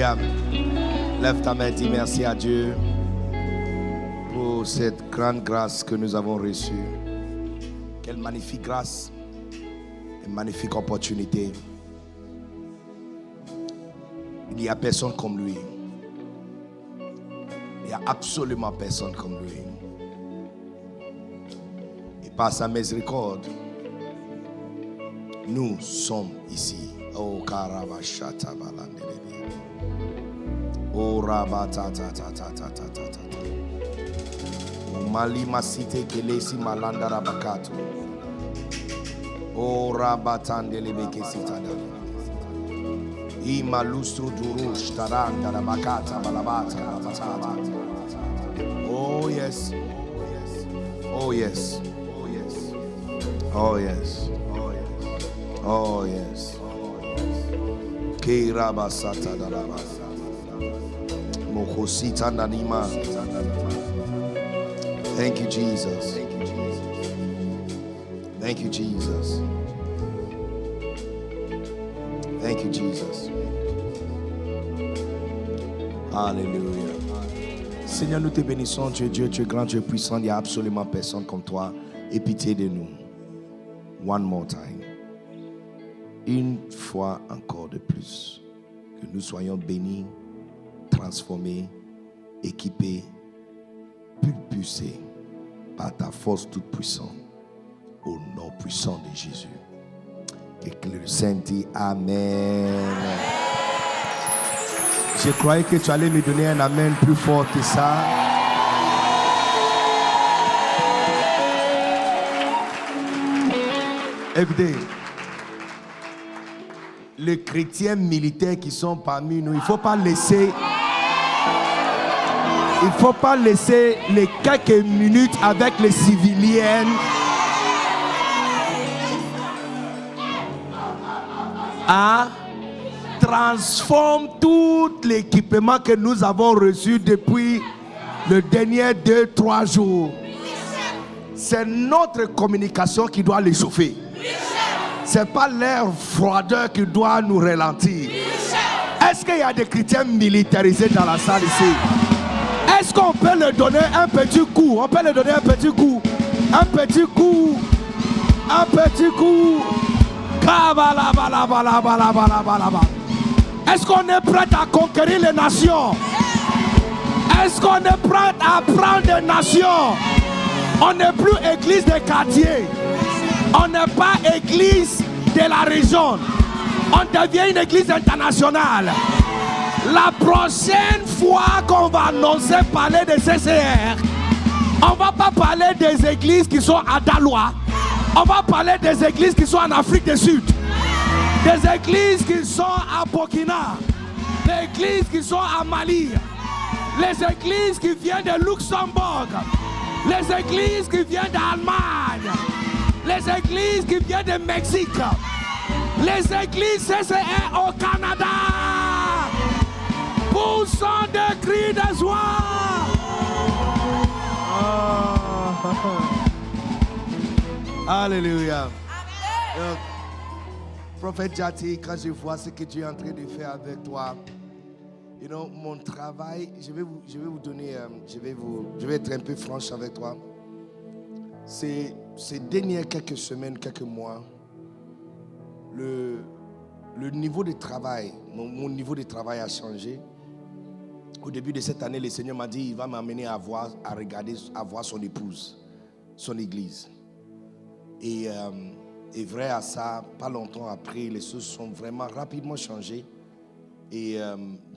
Alléluia. Lève ta main, dis merci à Dieu pour cette grande grâce que nous avons reçue. Quelle magnifique grâce, une magnifique opportunité. Il n'y a personne comme lui. Il n'y a absolument personne comme lui. Et par sa miséricorde, nous sommes ici. Oh, Karabashata Balandelebe. Oh, Rabatata. Oh, Malima Site Kelesi Malanda Rabakato. Oh, Rabatandelebe Kesitada. Imalustru Durush Taranda Rabakata Balabata Rabatata. Oh, yes. Oh, yes. Oh, yes. Oh, yes. Keiraba Sata Daraba. Mokosita Nanima. Thank you, Jesus. Thank you, Jesus. Thank you, Jesus. Alléluia. Seigneur, nous te bénissons. Tu es Dieu, tu es grand, tu es puissant. Il n'y a absolument personne comme toi. Et pitié de nous. One more time. Une fois encore de plus. Que nous soyons bénis, transformés, équipés, pulpusés par ta force toute puissante. Au nom puissant de Jésus. Et que le Saint dit Amen. Je croyais que tu allais me donner un Amen plus fort que ça. Écoutez, les chrétiens militaires qui sont parmi nous, il ne faut pas laisser les quelques minutes avec les civiliennes transforme tout l'équipement que nous avons reçu depuis le dernier 2-3 jours. C'est notre communication qui doit les chauffer. Ce n'est pas leur froideur qui doit nous ralentir. Est-ce qu'il y a des chrétiens militarisés dans la salle ici? Est-ce qu'on peut leur donner un petit coup? On peut leur donner un petit coup. Un petit coup. Un petit coup. Est-ce qu'on est prêt à conquérir les nations? Est-ce qu'on est prêt à prendre des nations? On n'est plus église des quartiers. On n'est pas église de la région. On devient une église internationale. La prochaine fois qu'on va annoncer parler de CCR, on ne va pas parler des églises qui sont à Daloa. On va parler des églises qui sont en Afrique du Sud. Des églises qui sont à Burkina. Des églises qui sont à Mali. Les églises qui viennent de Luxembourg. Les églises qui viennent d'Allemagne. Les églises qui viennent de Mexique. Les églises CCR au Canada. Poussons des cris de joie. Alléluia. Prophète Jati, quand je vois ce que Dieu est en train de faire avec toi, mon travail, je vais vous donner, je vais être un peu franche avec toi. Ces dernières quelques semaines, quelques mois, le niveau de travail, mon niveau de travail a changé. Au début de cette année, le Seigneur m'a dit, il va m'amener à voir son épouse, son église. Et vrai à ça, pas longtemps après, les choses sont vraiment rapidement changées. Et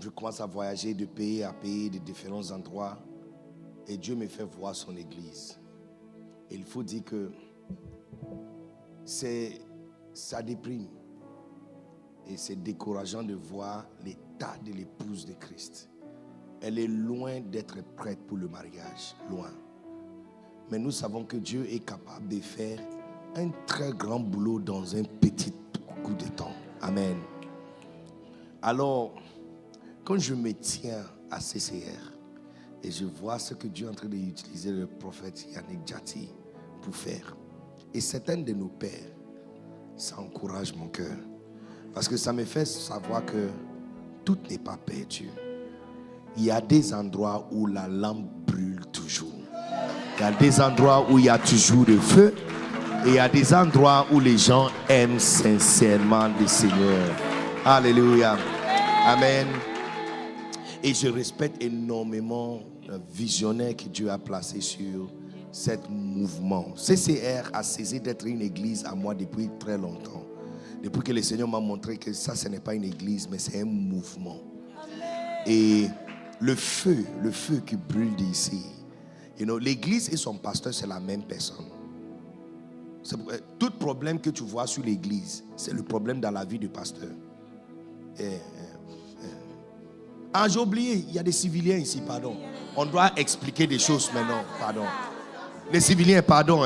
je commence à voyager de pays à pays, de différents endroits. Et Dieu me fait voir son église. Et il faut dire que ça déprime. Et c'est décourageant de voir l'état de l'épouse de Christ. Elle est loin d'être prête pour le mariage. Loin. Mais nous savons que Dieu est capable de faire un très grand boulot dans un petit coup de temps. Amen. Alors, quand je me tiens à CCR et je vois ce que Dieu est en train d'utiliser le prophète Yannick Jati pour faire, et certains de nos pères, ça encourage mon cœur. Parce que ça me fait savoir que tout n'est pas perdu. Il y a des endroits où la lampe brûle toujours. Il y a des endroits où il y a toujours le feu. Et il y a des endroits où les gens aiment sincèrement le Seigneur. Alléluia. Amen. Et je respecte énormément le visionnaire que Dieu a placé sur ce mouvement. CCR a cessé d'être une église à moi depuis très longtemps. Depuis que le Seigneur m'a montré que ça, ce n'est pas une église, mais c'est un mouvement. Et le feu qui brûle d'ici. L'église et son pasteur, c'est la même personne. Tout problème que tu vois sur l'église, c'est le problème dans la vie du pasteur. Ah, j'ai oublié, il y a des civiliens ici, pardon. On doit expliquer des choses maintenant, pardon. Les civiliens, pardon.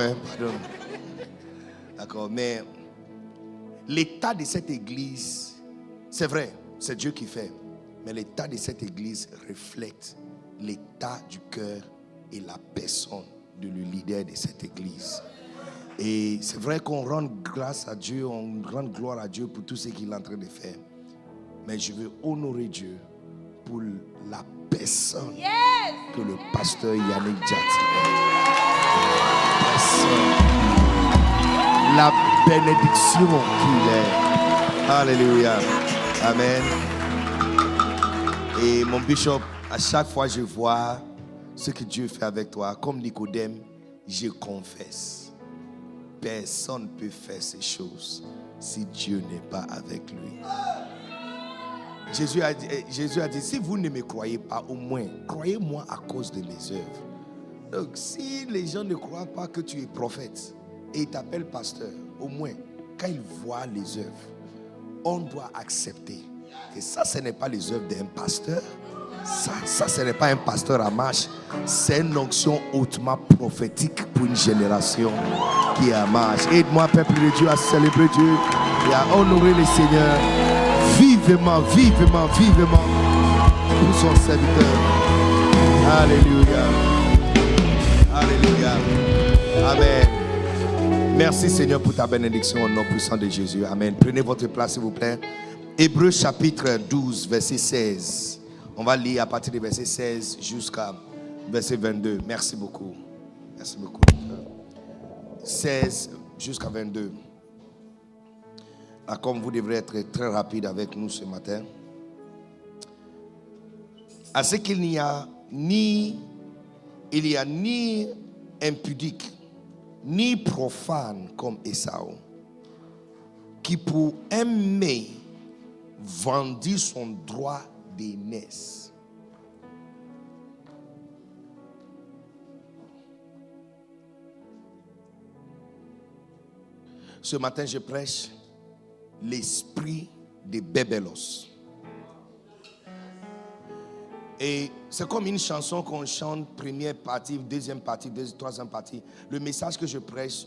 D'accord, mais l'état de cette église, c'est vrai, c'est Dieu qui fait. Mais l'état de cette église reflète l'état du cœur et la personne de le leader de cette église. Et c'est vrai qu'on rend grâce à Dieu, on rend gloire à Dieu pour tout ce qu'il est en train de faire. Mais je veux honorer Dieu pour la personne que le pasteur Yannick Djati est. La bénédiction qu'il est. Alléluia. Amen. Et mon bishop, à chaque fois je vois ce que Dieu fait avec toi, comme Nicodème, je confesse. Personne ne peut faire ces choses si Dieu n'est pas avec lui. Jésus a dit, si vous ne me croyez pas, au moins, croyez-moi à cause de mes œuvres. Donc, si les gens ne croient pas que tu es prophète et ils t'appellent pasteur, au moins, quand ils voient les œuvres, on doit accepter que ça, ce n'est pas les œuvres d'un pasteur. Ça, ce n'est pas un pasteur à marche. C'est une onction hautement prophétique pour une génération qui est à marche. Aide-moi, peuple de Dieu, à célébrer Dieu et à honorer le Seigneur vivement pour son serviteur. Alléluia. Alléluia. Amen. Merci Seigneur pour ta bénédiction au nom puissant de Jésus. Amen. Prenez votre place s'il vous plaît. Hébreux chapitre 12 verset 16. On va lire à partir du verset 16 jusqu'à verset 22. Merci beaucoup. Merci beaucoup. 16 jusqu'à 22. Là, comme vous devrez être très rapide avec nous ce matin. À ce qu'il n'y a ni impudique, ni profane comme Ésaü, qui pour aimer vendit son droit d'aînesse. Ce matin, je prêche l'esprit de Bébelos. Et c'est comme une chanson qu'on chante, première partie, deuxième partie, troisième partie. Le message que je prêche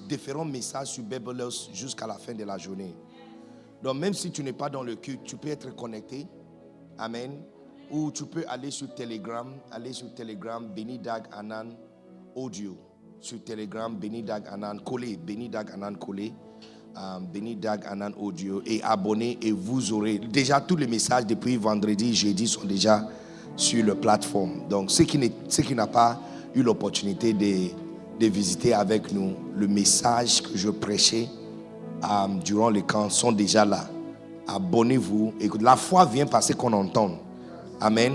différents messages sur Bébelos jusqu'à la fin de la journée. Donc même si tu n'es pas dans le culte, tu peux être connecté. Amen. Ou tu peux aller sur Telegram. Benny Dag Anan Audio. Sur Telegram, Benny Dag Anan Collé. Benny Dag Anan Collé. Benny Dag Anan Audio. Et abonnez et vous aurez. Déjà tous les messages depuis vendredi, jeudi sont déjà sur la plateforme. Donc ceux qui n'ont pas eu l'opportunité de visiter avec nous, le message que je prêchais durant le camp sont déjà là. Abonnez-vous. Écoute, la foi vient parce qu'on entend. Amen.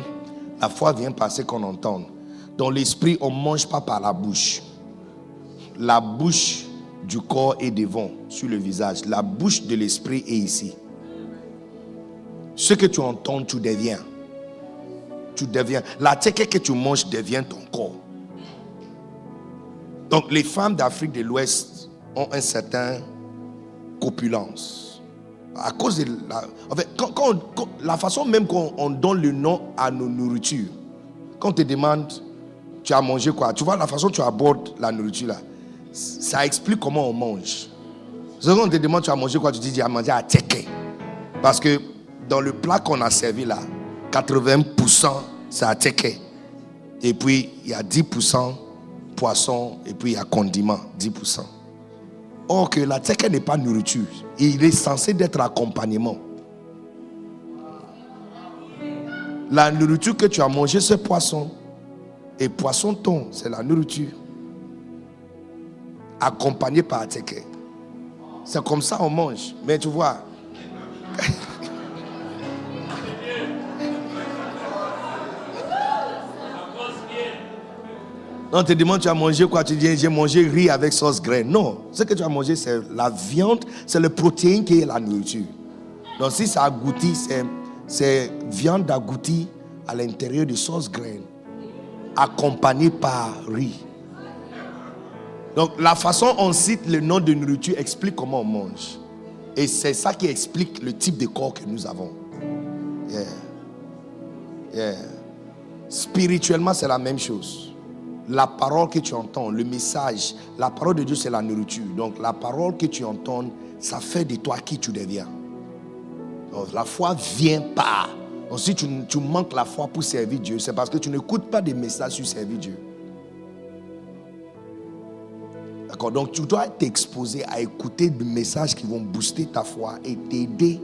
La foi vient parce qu'on entend. Dans l'esprit, on ne mange pas par la bouche. La bouche du corps est devant, sur le visage. La bouche de l'esprit est ici. Ce que tu entends, tu deviens. La teke que tu manges devient ton corps. Donc les femmes d'Afrique de l'Ouest ont un certain corpulence. À cause de la façon même qu'on donne le nom à nos nourritures. Quand on te demande, tu as mangé quoi? Tu vois la façon dont tu abordes la nourriture là. Ça explique comment on mange. Quand on te demande, tu as mangé quoi? Tu dis, j'ai mangé à teke. Parce que dans le plat qu'on a servi là, 80% c'est à teke. Et puis il y a 10% poisson et puis il y a condiment, 10%. Or que la teke n'est pas nourriture. Il est censé être accompagnement. La nourriture que tu as mangée, c'est poisson. Et poisson thon, c'est la nourriture. Accompagné par ateke. C'est comme ça on mange. Mais tu vois. On te demande tu as mangé quoi? Tu dis j'ai mangé riz avec sauce graine. Non, ce que tu as mangé c'est la viande, c'est le protéine qui est la nourriture. Donc si ça agouti, c'est viande agoutie à l'intérieur de sauce graine, accompagnée par riz. Donc la façon dont on cite le nom de nourriture explique comment on mange. Et c'est ça qui explique le type de corps que nous avons. Spirituellement, c'est la même chose. La parole que tu entends, le message, la parole de Dieu, c'est la nourriture. Donc la parole que tu entends, ça fait de toi qui tu deviens. Donc, la foi vient par. Donc si tu manques la foi pour servir Dieu, c'est parce que tu n'écoutes pas des messages sur servir Dieu. D'accord? Donc tu dois t'exposer à écouter des messages qui vont booster ta foi et t'aider,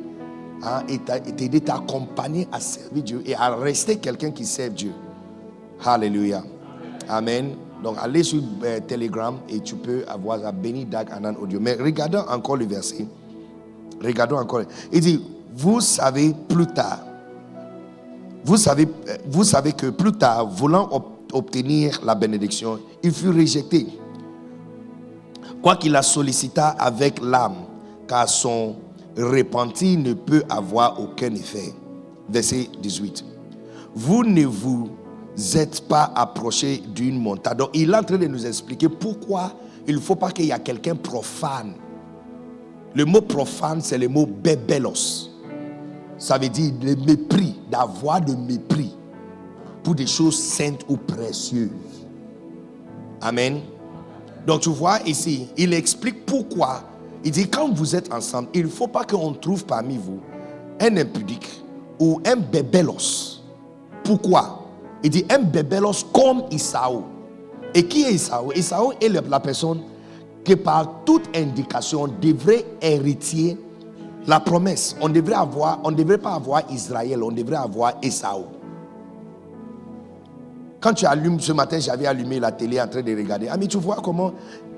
t'accompagner à servir Dieu et à rester quelqu'un qui sert Dieu. Alléluia. Amen. Donc allez sur Telegram et tu peux avoir la Benny Dag Anan audio. Mais regardons encore le verset. Regardons encore. Il dit, vous savez plus tard. Vous savez que plus tard, voulant obtenir la bénédiction, il fut rejeté. Quoiqu'il la sollicita avec l'âme, car son repentir ne peut avoir aucun effet. Verset 18. Vous ne vous êtes pas approché d'une montagne. Donc il est en train de nous expliquer pourquoi il ne faut pas qu'il y ait quelqu'un profane. Le mot profane, c'est le mot bébelos. Ça veut dire le mépris, d'avoir de mépris pour des choses saintes ou précieuses. Amen. Donc tu vois ici, il explique pourquoi. Il dit quand vous êtes ensemble, il ne faut pas qu'on trouve parmi vous un impudique ou un bébelos. Pourquoi? Il dit un bébelos comme Isaou. Et qui est Isaou? Isaou est la personne qui par toute indication devrait hériter la promesse. On ne devrait pas avoir Israël, on devrait avoir Esaou. Quand tu allumes ce matin, j'avais allumé la télé en train de regarder. Ah mais tu vois comment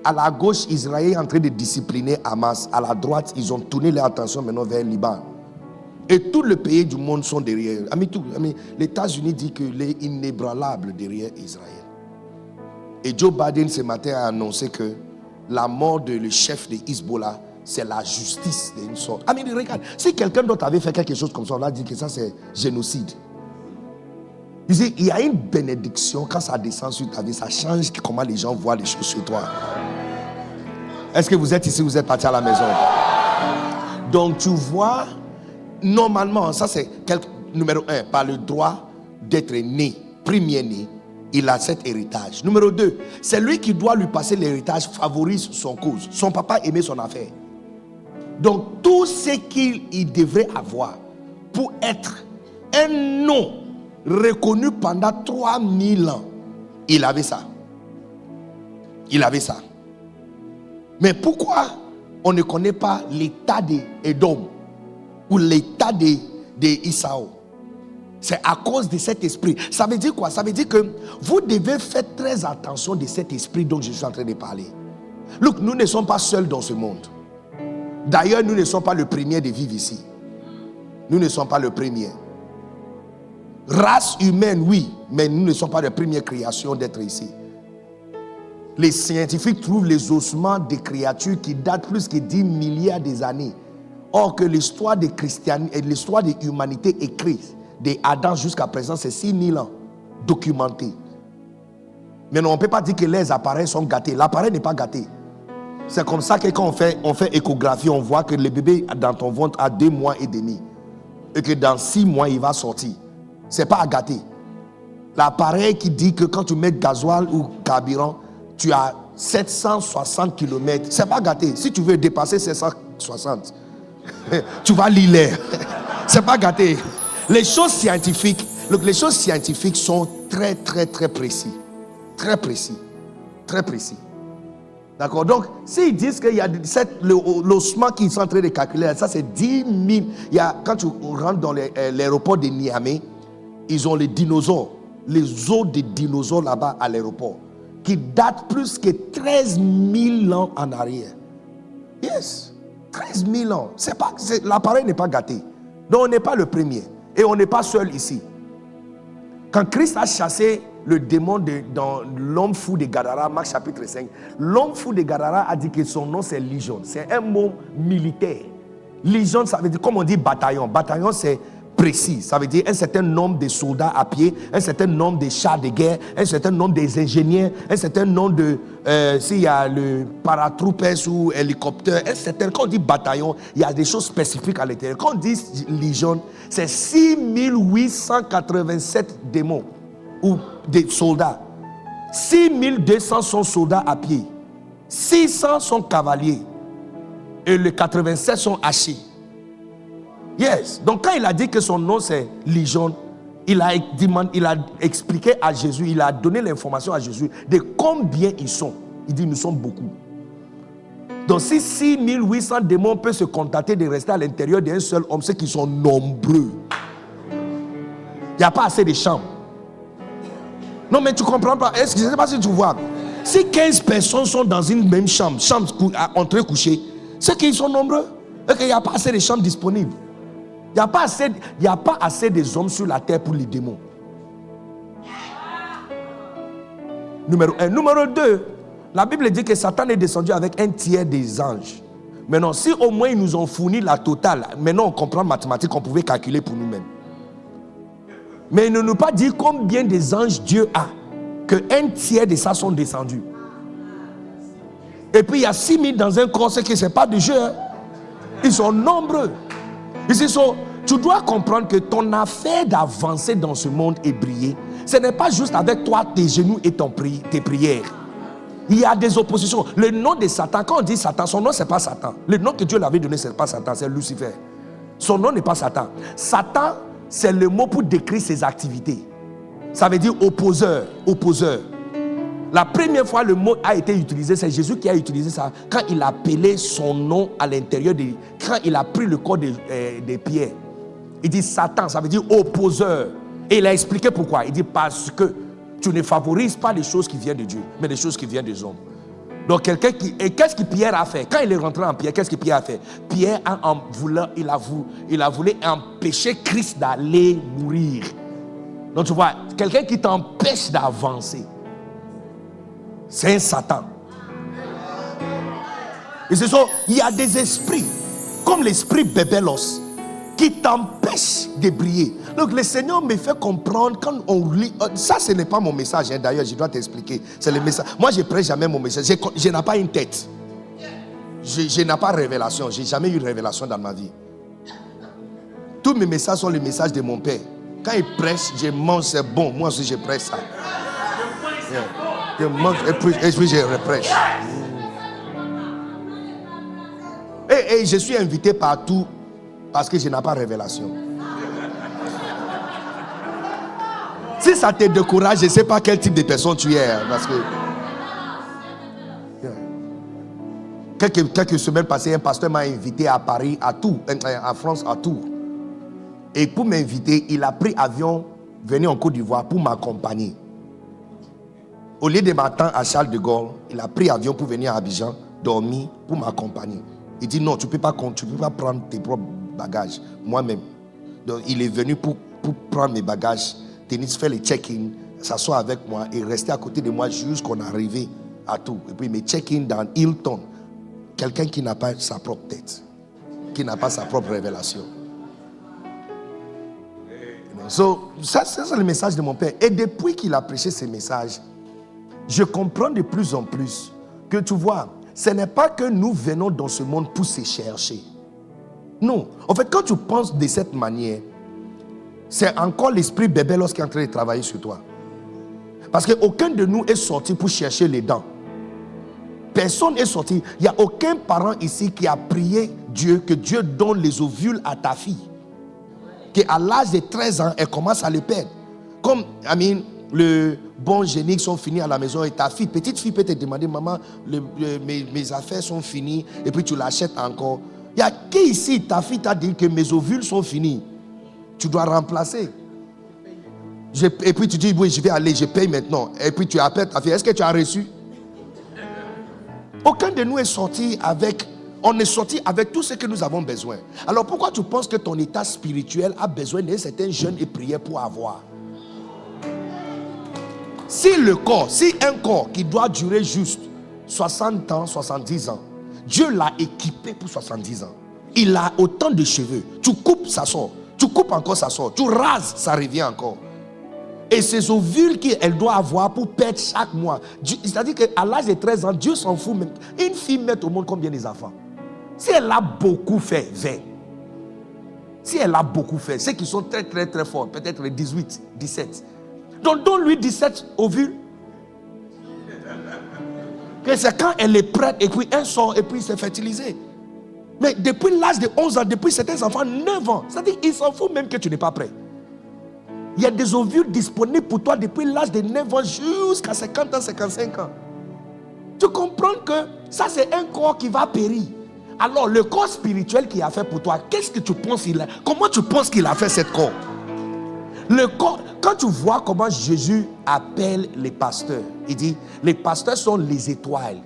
à la gauche Israël est en train de discipliner Hamas, à la droite ils ont tourné leur attention maintenant vers le Liban. Et tous les pays du monde sont derrière. Les États-Unis disent qu'il est inébranlable derrière Israël. Et Joe Biden ce matin a annoncé que la mort de le chef de Hezbollah, c'est la justice d'une sorte. Regarde, si quelqu'un d'autre avait fait quelque chose comme ça, on a dit que ça c'est génocide. Il y a une bénédiction quand ça descend sur ta vie, ça change comment les gens voient les choses sur toi. Est-ce que vous êtes ici, vous êtes parti à la maison? Donc tu vois, normalement, ça c'est numéro 1, par le droit d'être né, premier-né, il a cet héritage. Numéro 2, c'est lui qui doit lui passer l'héritage, favorise son cause. Son papa aimait son affaire. Donc tout ce qu'il devrait avoir pour être un nom reconnu pendant 3000 ans, il avait ça. Il avait ça. Mais pourquoi on ne connaît pas l'état d'Édom ou l'état d'Issaou? C'est à cause de cet esprit. Ça veut dire quoi? Ça veut dire que vous devez faire très attention de cet esprit dont je suis en train de parler. Look, nous ne sommes pas seuls dans ce monde. D'ailleurs, nous ne sommes pas le premier de vivre ici. Nous ne sommes pas le premier. Race humaine, oui, mais nous ne sommes pas la première création d'être ici. Les scientifiques trouvent les ossements des créatures qui datent plus que 10 milliards d'années. Or que l'histoire de christianisme et l'histoire de l'humanité écrite d'Adam jusqu'à présent, c'est 6000 ans documenté. Mais non, on ne peut pas dire que les appareils sont gâtés. L'appareil n'est pas gâté. C'est comme ça que quand on fait échographie, on voit que le bébé dans ton ventre a 2 mois et demi. Et que dans 6 mois, il va sortir. Ce n'est pas à gâter. L'appareil qui dit que quand tu mets gasoil ou carburant, tu as 760 km. Ce n'est pas gâté. Si tu veux dépasser 760, tu vas lire l'air. Ce n'est pas gâté. Les choses scientifiques sont très, très, très précis. Très précis. Très précis. D'accord? Donc, s'ils disent qu'il y a l'ossement qu'ils sont en train de calculer, ça c'est 10 000. Quand tu rentres dans l'aéroport de Niamey, ils ont les dinosaures, les os des dinosaures là-bas à l'aéroport, qui datent plus que 13 000 ans en arrière. Yes, 13 000 ans. L'appareil n'est pas gâté. Donc on n'est pas le premier. Et on n'est pas seul ici. Quand Christ a chassé le démon dans l'homme fou de Gadara, Marc chapitre 5, l'homme fou de Gadara a dit que son nom c'est Légion. C'est un mot militaire. Légion, ça veut dire, comme on dit bataillon. Bataillon, c'est précis. Ça veut dire un certain nombre de soldats à pied, un certain nombre de chars de guerre, un certain nombre des ingénieurs, un certain nombre de... s'il y a le paratroopers ou hélicoptère, un certain... Quand on dit bataillon, il y a des choses spécifiques à l'intérieur. Quand on dit légion, c'est 6887 démons ou des soldats. 6200 sont soldats à pied. 600 sont cavaliers. Et les 87 sont hachés. Yes. Donc quand il a dit que son nom c'est Légion, il a expliqué à Jésus, il a donné l'information à Jésus de combien ils sont. Il dit nous sommes beaucoup. Donc si 6800 démons peuvent se contenter de rester à l'intérieur d'un seul homme, c'est qu'ils sont nombreux. Il n'y a pas assez de chambres. Non mais tu comprends pas. Je ne sais pas si tu vois. Si 15 personnes sont dans une même chambre entre couchés, c'est qu'ils sont nombreux et qu'il n'y a pas assez de chambres disponibles. Il n'y a pas assez de hommes sur la terre pour les démons. Numéro 1. Numéro 2, la Bible dit que Satan est descendu avec un tiers des anges. Maintenant, si au moins ils nous ont fourni la totale, maintenant on comprend mathématiques, on pouvait calculer pour nous-mêmes. Mais il ne nous pas dit combien des anges Dieu a, que un tiers de ça sont descendus. Et puis il y a 6000 dans un corps, c'est que ce n'est pas de jeu. Hein. Ils sont nombreux. Tu dois comprendre que ton affaire d'avancer dans ce monde et briller, ce n'est pas juste avec toi, tes genoux et tes prières. Il y a des oppositions. Le nom de Satan, quand on dit Satan, son nom ce n'est pas Satan. Le nom que Dieu l'avait donné, ce n'est pas Satan, c'est Lucifer. Son nom n'est pas Satan. Satan, c'est le mot pour décrire ses activités. Ça veut dire opposeur, opposeur. La première fois le mot a été utilisé, c'est Jésus qui a utilisé ça quand il a appelé son nom à l'intérieur quand il a pris le corps de Pierre. Il dit Satan, ça veut dire opposeur. Et il a expliqué pourquoi. Il dit parce que tu ne favorises pas les choses qui viennent de Dieu, mais les choses qui viennent des hommes. Donc et qu'est-ce que Pierre a fait? Quand il est rentré en Pierre, qu'est-ce que Pierre a fait? Pierre il a voulu empêcher Christ d'aller mourir. Donc tu vois, quelqu'un qui t'empêche d'avancer, c'est un Satan. Et c'est ça, il y a des esprits, comme l'esprit Bébelos, qui t'empêchent de briller. Donc le Seigneur me fait comprendre quand on lit. Ça, ce n'est pas mon message, hein, d'ailleurs, je dois t'expliquer. C'est le message. Moi, je ne prêche jamais mon message. Je n'ai pas une tête. Je n'ai pas de révélation. Je n'ai jamais eu de révélation dans ma vie. Tous mes messages sont les messages de mon père. Quand il prêche, je mange, c'est bon. Moi aussi, je prêche ça. Yeah. Je mange et puis je reprêche. Et je suis invité partout parce que je n'ai pas de révélation. Si ça te décourage, je ne sais pas quel type de personne tu es. Parce que quelques semaines passées, un pasteur m'a invité à Paris, à Tours, en France, à Tours. Et pour m'inviter, il a pris avion, venir en Côte d'Ivoire pour m'accompagner. Au lieu de m'attendre à Charles de Gaulle, il a pris avion pour venir à Abidjan, dormir, pour m'accompagner. Il dit non, tu ne peux pas prendre tes propres bagages, moi-même. Donc il est venu pour prendre mes bagages, faire le check-in, s'asseoir avec moi et rester à côté de moi jusqu'on est arrivé à Tours. Et puis il me check-in dans Hilton. Quelqu'un qui n'a pas sa propre tête, qui n'a pas sa propre révélation. Ça, c'est le message de mon père. Et depuis qu'il a prêché ce message, je comprends de plus en plus que tu vois, ce n'est pas que nous venons dans ce monde pour se chercher. Non. En fait, quand tu penses de cette manière, c'est encore l'esprit Bébelos qui est en train de travailler sur toi. Parce qu'aucun de nous est sorti pour chercher les dents. Personne n'est sorti. Il n'y a aucun parent ici qui a prié Dieu que Dieu donne les ovules à ta fille. Qu'à l'âge de 13 ans, elle commence à les perdre. Comme, le bon génique sont finis à la maison et ta fille, petite fille peut te demander, maman, mes affaires sont finies et puis tu l'achètes encore. Il y a qui ici, ta fille t'a dit que mes ovules sont finis? Tu dois remplacer. Et puis tu dis, oui, je vais aller, je paye maintenant. Et puis tu appelles ta fille, est-ce que tu as reçu? Aucun de nous est sorti avec, on est sorti avec tout ce que nous avons besoin. Alors pourquoi tu penses que ton état spirituel a besoin d'un certain jeûne et prière pour avoir? Si un corps qui doit durer juste 60 ans, 70 ans, Dieu l'a équipé pour 70 ans. Il a autant de cheveux. Tu coupes, ça sort. Tu coupes encore, ça sort. Tu rases, ça revient encore. Et ces ovules qu'elle doit avoir pour perdre chaque mois. C'est-à-dire qu'à l'âge de 13 ans, Dieu s'en fout même. Une fille met au monde combien des enfants? Si elle a beaucoup fait, 20. Si elle a beaucoup fait, ceux qui sont très très très forts, peut-être 18, 17. Donc donne-lui 17 ovules. Que c'est quand elle est prête et puis un sort et puis il s'est fertilisé. Mais depuis l'âge de 11 ans, depuis certains enfants, 9 ans, c'est-à-dire qu'il s'en fout même que tu n'es pas prêt. Il y a des ovules disponibles pour toi depuis l'âge de 9 ans jusqu'à 50 ans, 55 ans. Tu comprends que ça c'est un corps qui va périr. Alors le corps spirituel qu'il a fait pour toi, qu'est-ce que tu penses qu'il a? Comment tu penses qu'il a fait ce corps? Le corps, quand tu vois comment Jésus appelle les pasteurs, il dit, les pasteurs sont les étoiles.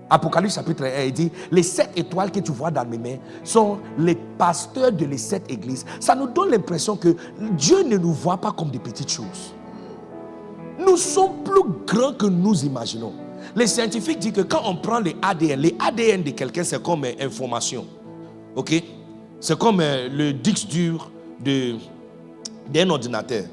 Apocalypse chapitre 1, il dit, les 7 étoiles que tu vois dans mes mains sont les pasteurs de les 7 églises. Ça nous donne l'impression que Dieu ne nous voit pas comme des petites choses. Nous sommes plus grands que nous imaginons. Les scientifiques disent que quand on prend les ADN de quelqu'un, c'est comme information. Ok? C'est comme le disque dur d'un ordinateur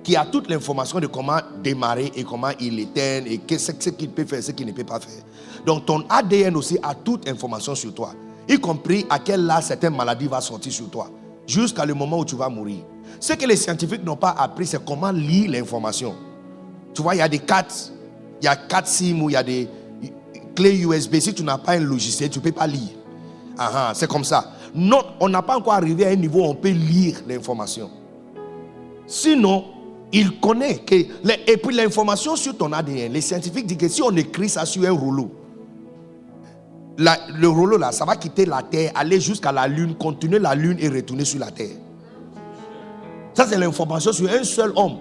qui a toute l'information de comment démarrer et comment il éteint et ce qu'il peut faire, ce qu'il ne peut pas faire. Donc ton ADN aussi a toute information sur toi, y compris à quel âge certaines maladies vont sortir sur toi, jusqu'à le moment où tu vas mourir. Ce que les scientifiques n'ont pas appris, c'est comment lire l'information. Tu vois, il y a des cartes, il y a 4 SIM ou il y a des clés USB. Si tu n'as pas un logiciel, tu ne peux pas lire. C'est comme ça. Non, on n'a pas encore arrivé à un niveau où on peut lire l'information. Sinon, il connaît que... Et puis l'information sur ton ADN, les scientifiques disent que si on écrit ça sur un rouleau, le rouleau là, ça va quitter la terre, aller jusqu'à la lune, continuer la lune et retourner sur la terre. Ça c'est l'information sur un seul homme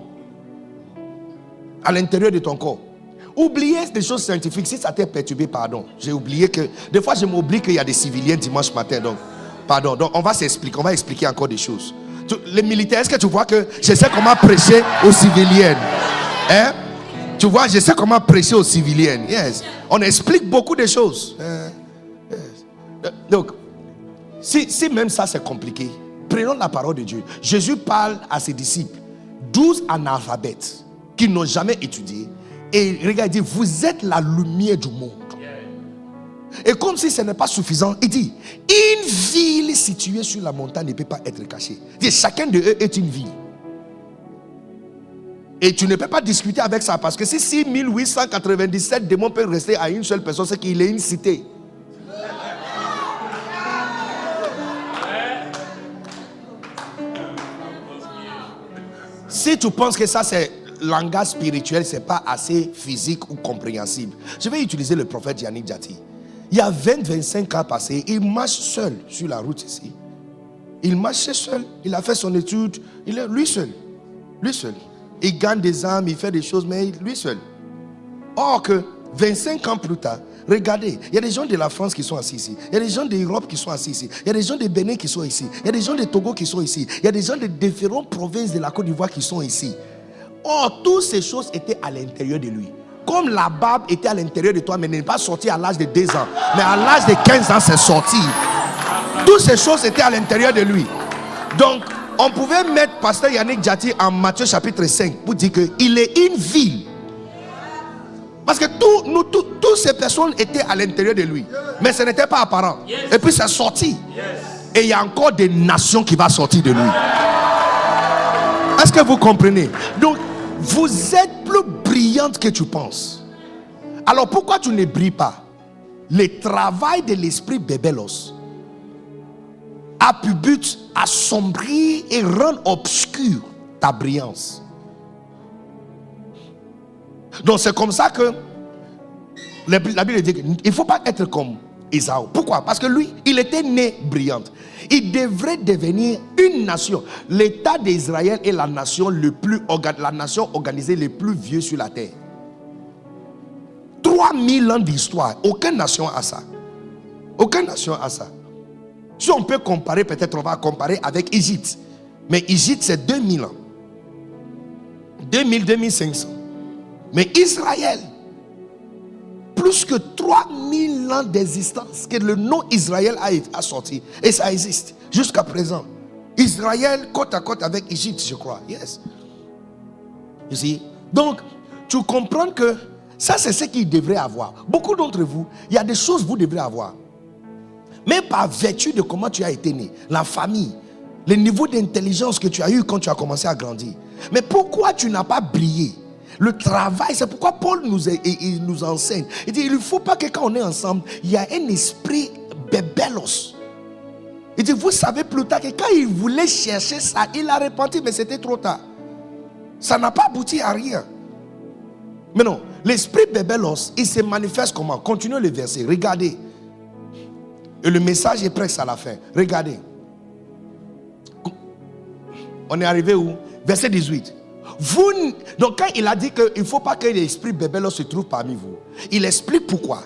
à l'intérieur de ton corps. Oubliez des choses scientifiques. Si ça t'a perturbé, pardon. J'ai oublié que... Des fois je m'oublie qu'il y a des civiliens dimanche matin. Donc, pardon. Donc on va s'expliquer. On va expliquer encore des choses. Les militaires, est-ce que tu vois que je sais comment prêcher aux civiliennes? Hein? Tu vois, je sais comment prêcher aux civiliennes. Yes. On explique beaucoup de choses. Yes. Donc, si même ça c'est compliqué, prenons la parole de Dieu. Jésus parle à ses disciples, 12 analphabètes qui n'ont jamais étudié. Et regarde, il dit, vous êtes la lumière du monde. Et comme si ce n'est pas suffisant, il dit, une ville située sur la montagne ne peut pas être cachée. Il dit, chacun de eux est une ville. Et tu ne peux pas discuter avec ça, parce que si 6897 démons peuvent rester à une seule personne, c'est qu'il est une cité. Si tu penses que ça c'est langage spirituel, c'est pas assez physique ou compréhensible, je vais utiliser le prophète Yannick Jati. Il y a 20-25 ans passés, il marche seul sur la route ici. Il marchait seul, il a fait son étude, il est lui seul. Lui seul. Il gagne des âmes, il fait des choses, mais lui seul. Or que 25 ans plus tard, regardez, il y a des gens de la France qui sont assis ici. Il y a des gens d'Europe qui sont assis ici. Il y a des gens de Bénin qui sont ici. Il y a des gens de Togo qui sont ici. Il y a des gens de différentes provinces de la Côte d'Ivoire qui sont ici. Or, toutes ces choses étaient à l'intérieur de lui. Comme la barbe était à l'intérieur de toi, mais n'est pas sortie à l'âge de 2 ans. Mais à l'âge de 15 ans, c'est sorti. Toutes ces choses étaient à l'intérieur de lui. Donc, on pouvait mettre pasteur Yannick Jati en Matthieu chapitre 5 pour dire qu'il est une ville. Parce que toutes ces personnes étaient à l'intérieur de lui. Mais ce n'était pas apparent. Et puis c'est sorti. Et il y a encore des nations qui vont sortir de lui. Est-ce que vous comprenez? Donc, vous êtes plus brillante que tu penses. Alors pourquoi tu ne brilles pas? Le travail de l'esprit Bébelos a pour but assombrir et rendre obscure ta brillance. Donc c'est comme ça que la Bible dit qu'il ne faut pas être comme Ésaü. Pourquoi? Parce que lui, il était né brillant. Il devrait devenir une nation. L'État d'Israël est la nation organisée le plus vieux sur la terre. 3000 ans d'histoire. Aucune nation a ça. Aucune nation a ça. Si on peut comparer, peut-être on va comparer avec Égypte. Mais Égypte, c'est 2000 ans. 2000, 2500. Mais Israël, plus que 3000 ans d'existence que le nom Israël a sorti. Et ça existe jusqu'à présent. Israël côte à côte avec Égypte, je crois. Yes. You see? Donc, tu comprends que ça, c'est ce qu'il devrait avoir. Beaucoup d'entre vous, il y a des choses que vous devrez avoir. Mais par vertu de comment tu as été né, la famille, le niveau d'intelligence que tu as eu quand tu as commencé à grandir. Mais pourquoi tu n'as pas brillé? Le travail, c'est pourquoi Paul nous enseigne. Il dit, il ne faut pas que quand on est ensemble, il y a un esprit bébélos. Il dit, vous savez plus tard que quand il voulait chercher ça, il a repenti, mais c'était trop tard. Ça n'a pas abouti à rien. Mais non, l'esprit bébélos, il se manifeste comment? Continuez le verset, regardez. Et le message est presque à la fin. Regardez. On est arrivé où? Verset 18. Donc quand il a dit qu'il ne faut pas que l'esprit bébélos se trouve parmi vous, il explique pourquoi.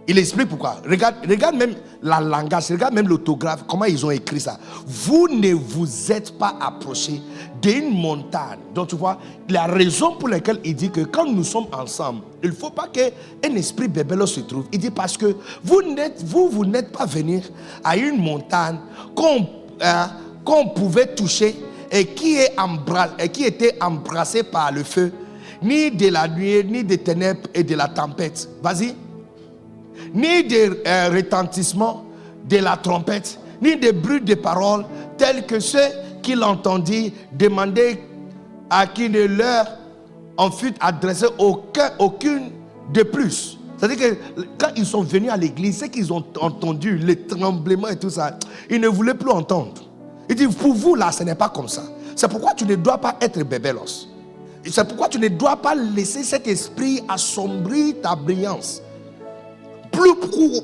Il explique pourquoi. Regarde même la langage, regarde même l'autographe, comment ils ont écrit ça. Vous ne vous êtes pas approchés d'une montagne. Donc tu vois, la raison pour laquelle il dit que quand nous sommes ensemble, il ne faut pas qu'un esprit bébélos se trouve. Il dit parce que vous n'êtes pas venus à une montagne qu'on pouvait toucher et qui était embrassée par le feu, ni de la nuit, ni des ténèbres et de la tempête. Vas-y. Ni des retentissements de la trompette, ni des bruits de paroles tels que ceux qui l'entendirent demander à qui ne leur en fut adressé aucune de plus. C'est-à-dire que quand ils sont venus à l'église, ceux qu'ils ont entendu, les tremblements et tout ça, ils ne voulaient plus entendre. Il dit, pour vous là, ce n'est pas comme ça. C'est pourquoi tu ne dois pas être bébélos. C'est pourquoi tu ne dois pas laisser cet esprit assombrir ta brillance.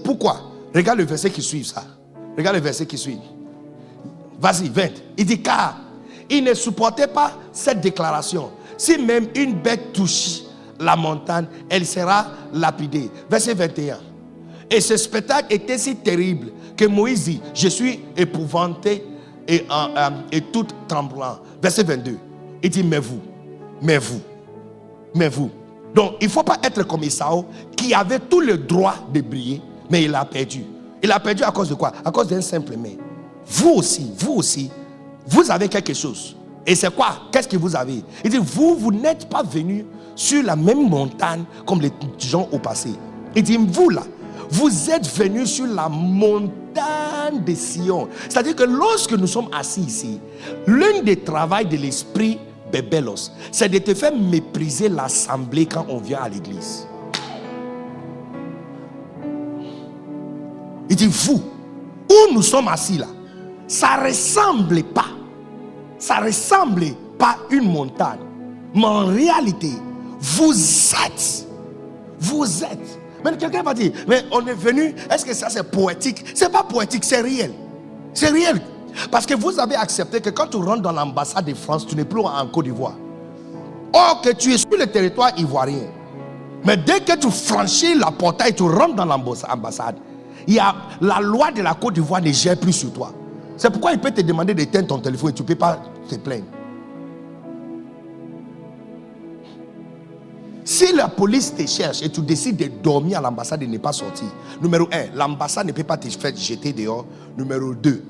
Pourquoi? Regarde le verset qui suit ça. Regarde le verset qui suit. Vas-y, 20. Il dit, car il ne supportait pas cette déclaration. Si même une bête touche la montagne, elle sera lapidée. Verset 21. Et ce spectacle était si terrible que Moïse dit, je suis épouvanté et tout tremblant. Verset 22. Il dit, mais vous. Donc, il ne faut pas être comme Ésaü qui avait tout le droit de briller, mais il a perdu. Il a perdu à cause de quoi? À cause d'un simple mais. Vous aussi, vous avez quelque chose. Et c'est quoi? Qu'est-ce que vous avez? Il dit, vous n'êtes pas venus sur la même montagne comme les gens au passé. Il dit, vous là, vous êtes venus sur la montagne de Sion. C'est-à-dire que lorsque nous sommes assis ici, l'un des travaux de l'esprit bébélos, c'est de te faire mépriser l'assemblée quand on vient à l'église. Il dit, vous, où nous sommes assis là, ça ressemble pas une montagne. Mais en réalité, vous êtes. Mais quelqu'un va dire, mais on est venu, est-ce que ça c'est poétique? C'est pas poétique, c'est réel. C'est réel. Parce que vous avez accepté que quand tu rentres dans l'ambassade de France, tu n'es plus en Côte d'Ivoire. Or que tu es sur le territoire ivoirien. Mais dès que tu franchis la portail, tu rentres dans l'ambassade, il y a la loi de la Côte d'Ivoire ne gère plus sur toi. C'est pourquoi il peut te demander d'éteindre ton téléphone et tu ne peux pas te plaindre. Si la police te cherche et tu décides de dormir à l'ambassade et ne pas sortir, numéro 1, l'ambassade ne peut pas te faire jeter dehors. Numéro 2,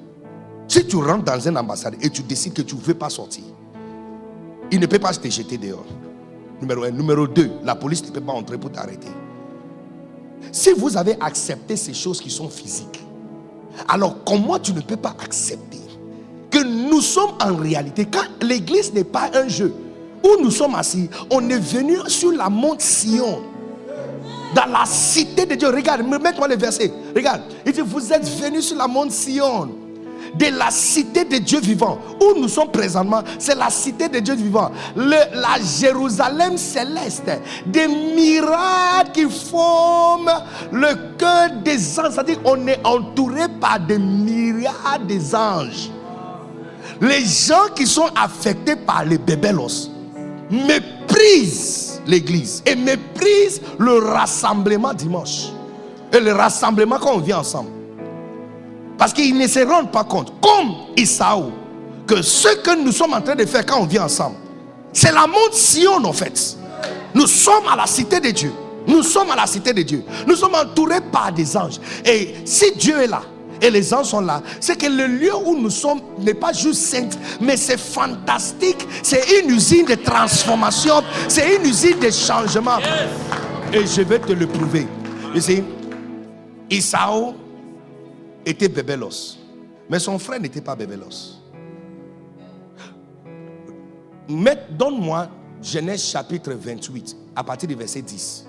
si tu rentres dans une ambassade et tu décides que tu ne veux pas sortir, il ne peut pas te jeter dehors. Numéro 1. Numéro 2, la police ne peut pas entrer pour t'arrêter. Si vous avez accepté ces choses qui sont physiques, alors comment tu ne peux pas accepter que nous sommes en réalité, quand l'église n'est pas un jeu, où nous sommes assis, on est venu sur la monte Sion, dans la cité de Dieu. Regarde, mets-moi le verset. Regarde, il dit, vous êtes venus sur la monte Sion, de la cité de Dieu vivant. Où nous sommes présentement, c'est la cité de Dieu vivant. La Jérusalem céleste. Des miracles qui forment le cœur des anges. C'est-à-dire qu'on est entouré par des myriades des anges. Les gens qui sont affectés par les bébélos méprisent l'église et méprisent le rassemblement dimanche. Et le rassemblement quand on vient ensemble. Parce qu'ils ne se rendent pas compte, comme Isaou, que ce que nous sommes en train de faire quand on vient ensemble, c'est la monte Sion en fait. Nous sommes à la cité de Dieu. Nous sommes à la cité de Dieu. Nous sommes entourés par des anges. Et si Dieu est là, et les anges sont là, c'est que le lieu où nous sommes n'est pas juste saint, mais c'est fantastique. C'est une usine de transformation. C'est une usine de changement. Et je vais te le prouver. Ici, Isaou était bébélos, mais son frère n'était pas bébélos. Donne-moi Genèse chapitre 28 à partir du verset 10.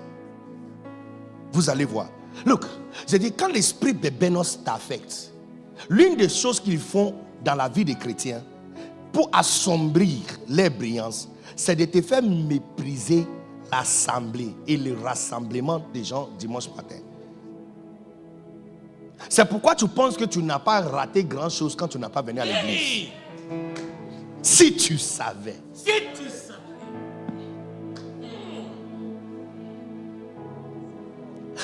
Vous allez voir. Look, je dis, quand l'esprit bébénos t'affecte, l'une des choses qu'ils font dans la vie des chrétiens pour assombrir leur brillance, c'est de te faire mépriser l'assemblée et le rassemblement des gens dimanche matin. C'est pourquoi tu penses que tu n'as pas raté grand chose quand tu n'as pas venu à l'église. Si tu savais. Si tu savais.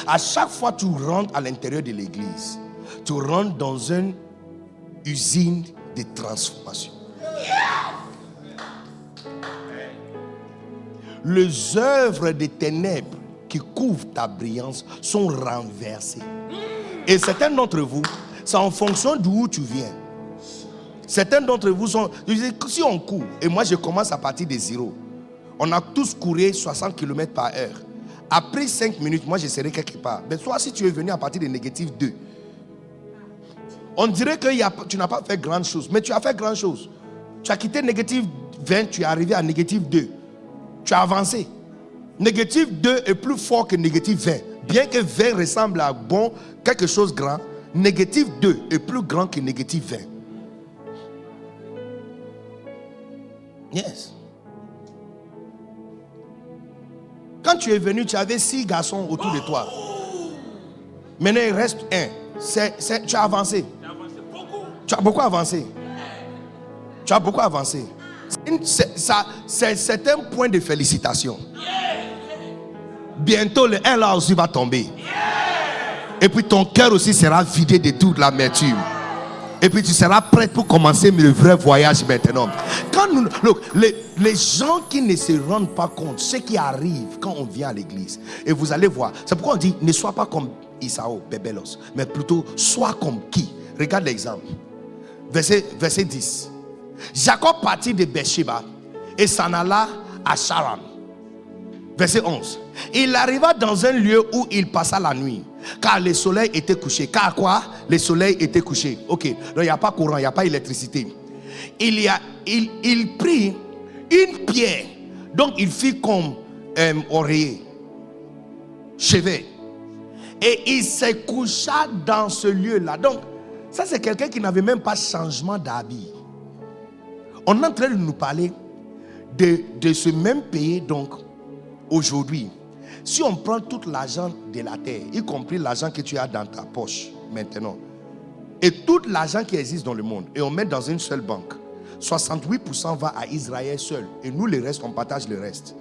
À chaque fois que tu rentres à l'intérieur de l'église, tu rentres dans une usine de transformation. Les œuvres des ténèbres qui couvrent ta brillance sont renversées. Et certains d'entre vous, c'est en fonction d'où tu viens. Certains d'entre vous sont... Si on court, et moi je commence à partir de zéro, on a tous couru 60 km par heure. Après 5 minutes, moi je serai quelque part. Mais toi, si tu es venu à partir de négatif 2, on dirait que tu n'as pas fait grand chose. Mais tu as fait grand chose. Tu as quitté négatif 20, tu es arrivé à négatif 2. Tu as avancé. Négatif 2 est plus fort que négatif 20. Bien que 20 ressemble à bon, quelque chose de grand, négatif 2 est plus grand que négatif 20. Yes. Quand tu es venu, tu avais 6 garçons autour de toi. Maintenant, il reste un. Tu as avancé. Tu as beaucoup avancé. Tu as beaucoup avancé. C'est un point de félicitation. Bientôt, le 1 là aussi va tomber. Et puis ton cœur aussi sera vidé de toute l'amertume. Et puis tu seras prêt pour commencer le vrai voyage maintenant. Quand les gens qui ne se rendent pas compte ce qui arrive quand on vient à l'église, et vous allez voir, c'est pourquoi on dit ne sois pas comme Isaou, Bébélos, mais plutôt sois comme qui? Regarde l'exemple. Verset 10. Jacob partit de Beersheba et s'en alla à Charan. Verset 11. Il arriva dans un lieu où il passa la nuit, car le soleil était couché. Car quoi? Le soleil était couché. Ok, donc il n'y a pas courant, il n'y a pas électricité. Il prit une pierre, donc il fit comme oreiller, chevet, et il se coucha dans ce lieu-là. Donc, ça c'est quelqu'un qui n'avait même pas changement d'habit. On est en train de nous parler de ce même pays, donc, aujourd'hui. Si on prend tout l'argent de la terre, y compris l'argent que tu as dans ta poche maintenant, et tout l'argent qui existe dans le monde, et on met dans une seule banque, 68% va à Israël seul, et nous le reste, on partage le reste.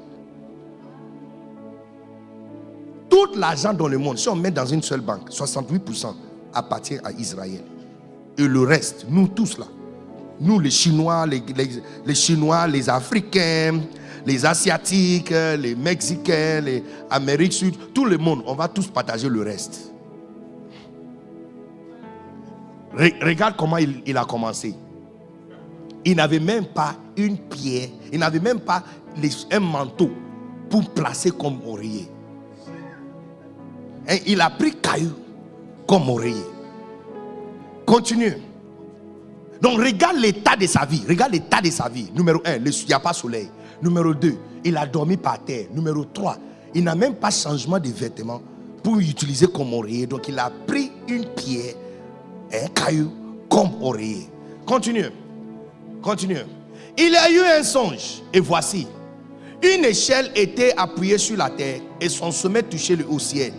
Tout l'argent dans le monde, si on met dans une seule banque, 68% appartient à Israël. Et le reste, nous tous là, nous les Chinois, les Chinois, les Africains, les Asiatiques, les Mexicains, les Amériques Sud, tout le monde, on va tous partager le reste. Regarde comment il a commencé. Il n'avait même pas une pierre, il n'avait même pas un manteau pour placer comme oreiller. Et il a pris caillou comme oreiller. Continue. Donc regarde l'état de sa vie. Regarde l'état de sa vie. Numéro 1, il n'y a pas soleil. Numéro 2, il a dormi par terre. Numéro 3, il n'a même pas changement de vêtements pour utiliser comme oreiller. Donc il a pris une pierre, un caillou comme oreiller. Continue. Il y a eu un songe, et voici, une échelle était appuyée sur la terre, et son sommet touchait le haut ciel.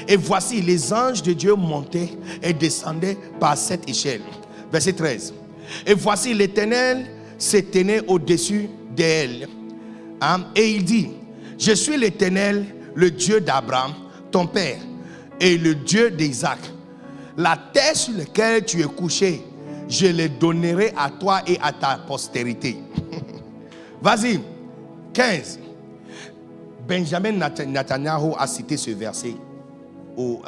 Et voici, les anges de Dieu montaient et descendaient par cette échelle. Verset 13. Et voici, l'Éternel se tenait au-dessus d'elle. Et il dit, je suis l'Éternel, le Dieu d'Abraham, ton père, et le Dieu d'Isaac. La terre sur laquelle tu es couché, je la donnerai à toi et à ta postérité. Vas-y. 15. Benjamin Netanyahu a cité ce verset au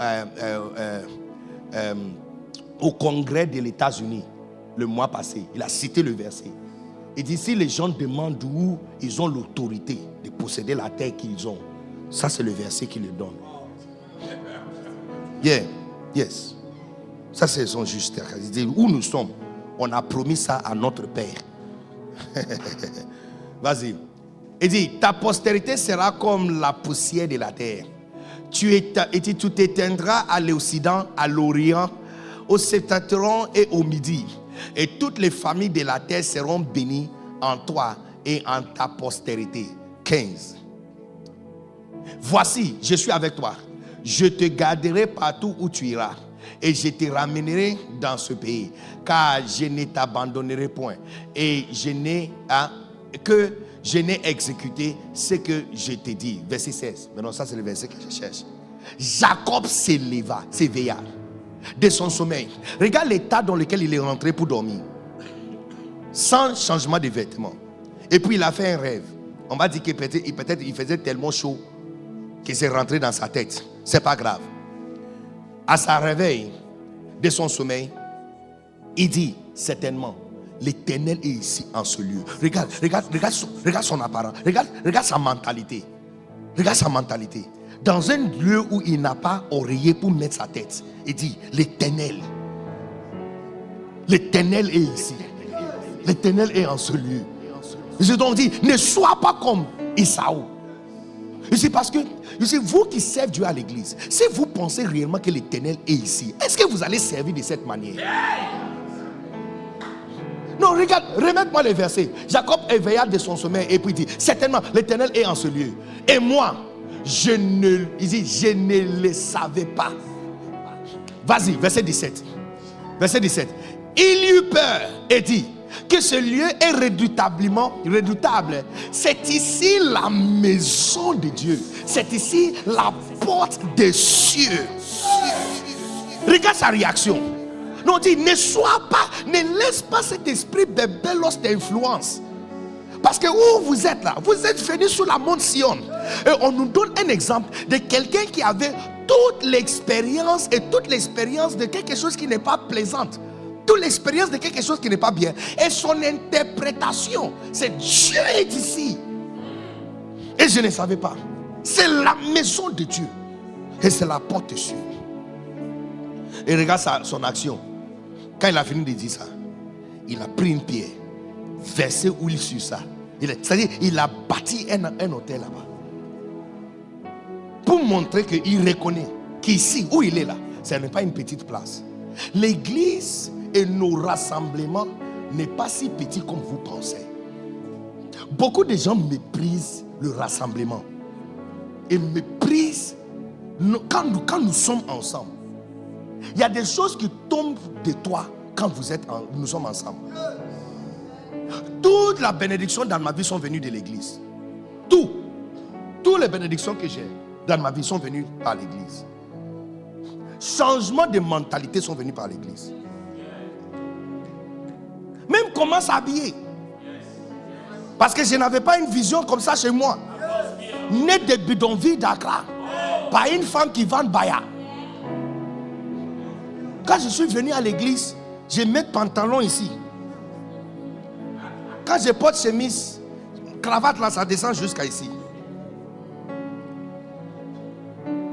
congrès de l'États-Unis le mois passé. Il a cité le verset. Il dit, si les gens demandent où ils ont l'autorité de posséder la terre qu'ils ont, ça c'est le verset qui le donne. Yes. Ça c'est son juste. Il dit, où nous sommes, on a promis ça à notre Père. Vas-y. Il dit, ta postérité sera comme la poussière de la terre. Tu t'éteindras à l'Occident, à l'Orient, au septentrion et au Midi. Et toutes les familles de la terre seront bénies en toi et en ta postérité. 15. Voici, je suis avec toi. Je te garderai partout où tu iras. Et je te ramènerai dans ce pays. Car je ne t'abandonnerai point. Et je n'ai exécuté ce que je t'ai dit. Verset 16. Maintenant, ça c'est le verset que je cherche. Jacob s'éveilla de son sommeil. Regarde l'état dans lequel il est rentré pour dormir. Sans changement de vêtements. Et puis il a fait un rêve. On m'a dit que peut-être il faisait tellement chaud qu'il s'est rentré dans sa tête. C'est pas grave. À sa réveil de son sommeil, il dit certainement, l'Éternel est ici en ce lieu. Regarde son apparence. Regarde sa mentalité. Regarde sa mentalité. Dans un lieu où il n'a pas oreiller pour mettre sa tête, il dit, l'Éternel est ici. L'Éternel est en ce lieu. Je donc dis, ne sois pas comme Isaou. C'est parce que, vous qui servez Dieu à l'église, si vous pensez réellement que l'Éternel est ici, est-ce que vous allez servir de cette manière? Non, regarde, remets-moi les versets. Jacob éveilla de son sommeil et puis dit, certainement l'Éternel est en ce lieu. Et moi, je ne le savais pas. Vas-y, verset 17. Verset 17. Il eut peur et dit que ce lieu est redoutable. C'est ici la maison de Dieu. C'est ici la porte des cieux. Regarde sa réaction. Non, dit, ne laisse pas cet esprit de bélos d'influence. Parce que où vous êtes là, vous êtes venus sur la monte Sion. Et on nous donne un exemple de quelqu'un qui avait toute l'expérience de quelque chose qui n'est pas plaisante. Toute l'expérience de quelque chose qui n'est pas bien. Et son interprétation, c'est Dieu est ici. Et je ne savais pas. C'est la maison de Dieu. Et c'est la porte des cieux. Et regarde son action. Quand il a fini de dire ça, il a pris une pierre, versé huile sur ça. C'est-à-dire, il a bâti un hôtel là-bas. Pour montrer qu'il reconnaît qu'ici, où il est là, ce n'est pas une petite place. L'église et nos rassemblements n'est pas si petit comme vous pensez. Beaucoup de gens méprisent le rassemblement. Et méprisent quand nous sommes ensemble. Il y a des choses qui tombent de toi quand nous sommes ensemble. Toutes les bénédictions dans ma vie sont venues de l'église. Toutes les bénédictions que j'ai dans ma vie sont venues par l'église. Changements de mentalité sont venus par l'église. Même comment s'habiller. Parce que je n'avais pas une vision comme ça chez moi. Né de bidonville d'Accra. Par une femme qui vend baya. Quand je suis venu à l'église, je mets pantalon ici. Quand je porte chemise, cravate là, ça descend jusqu'à ici.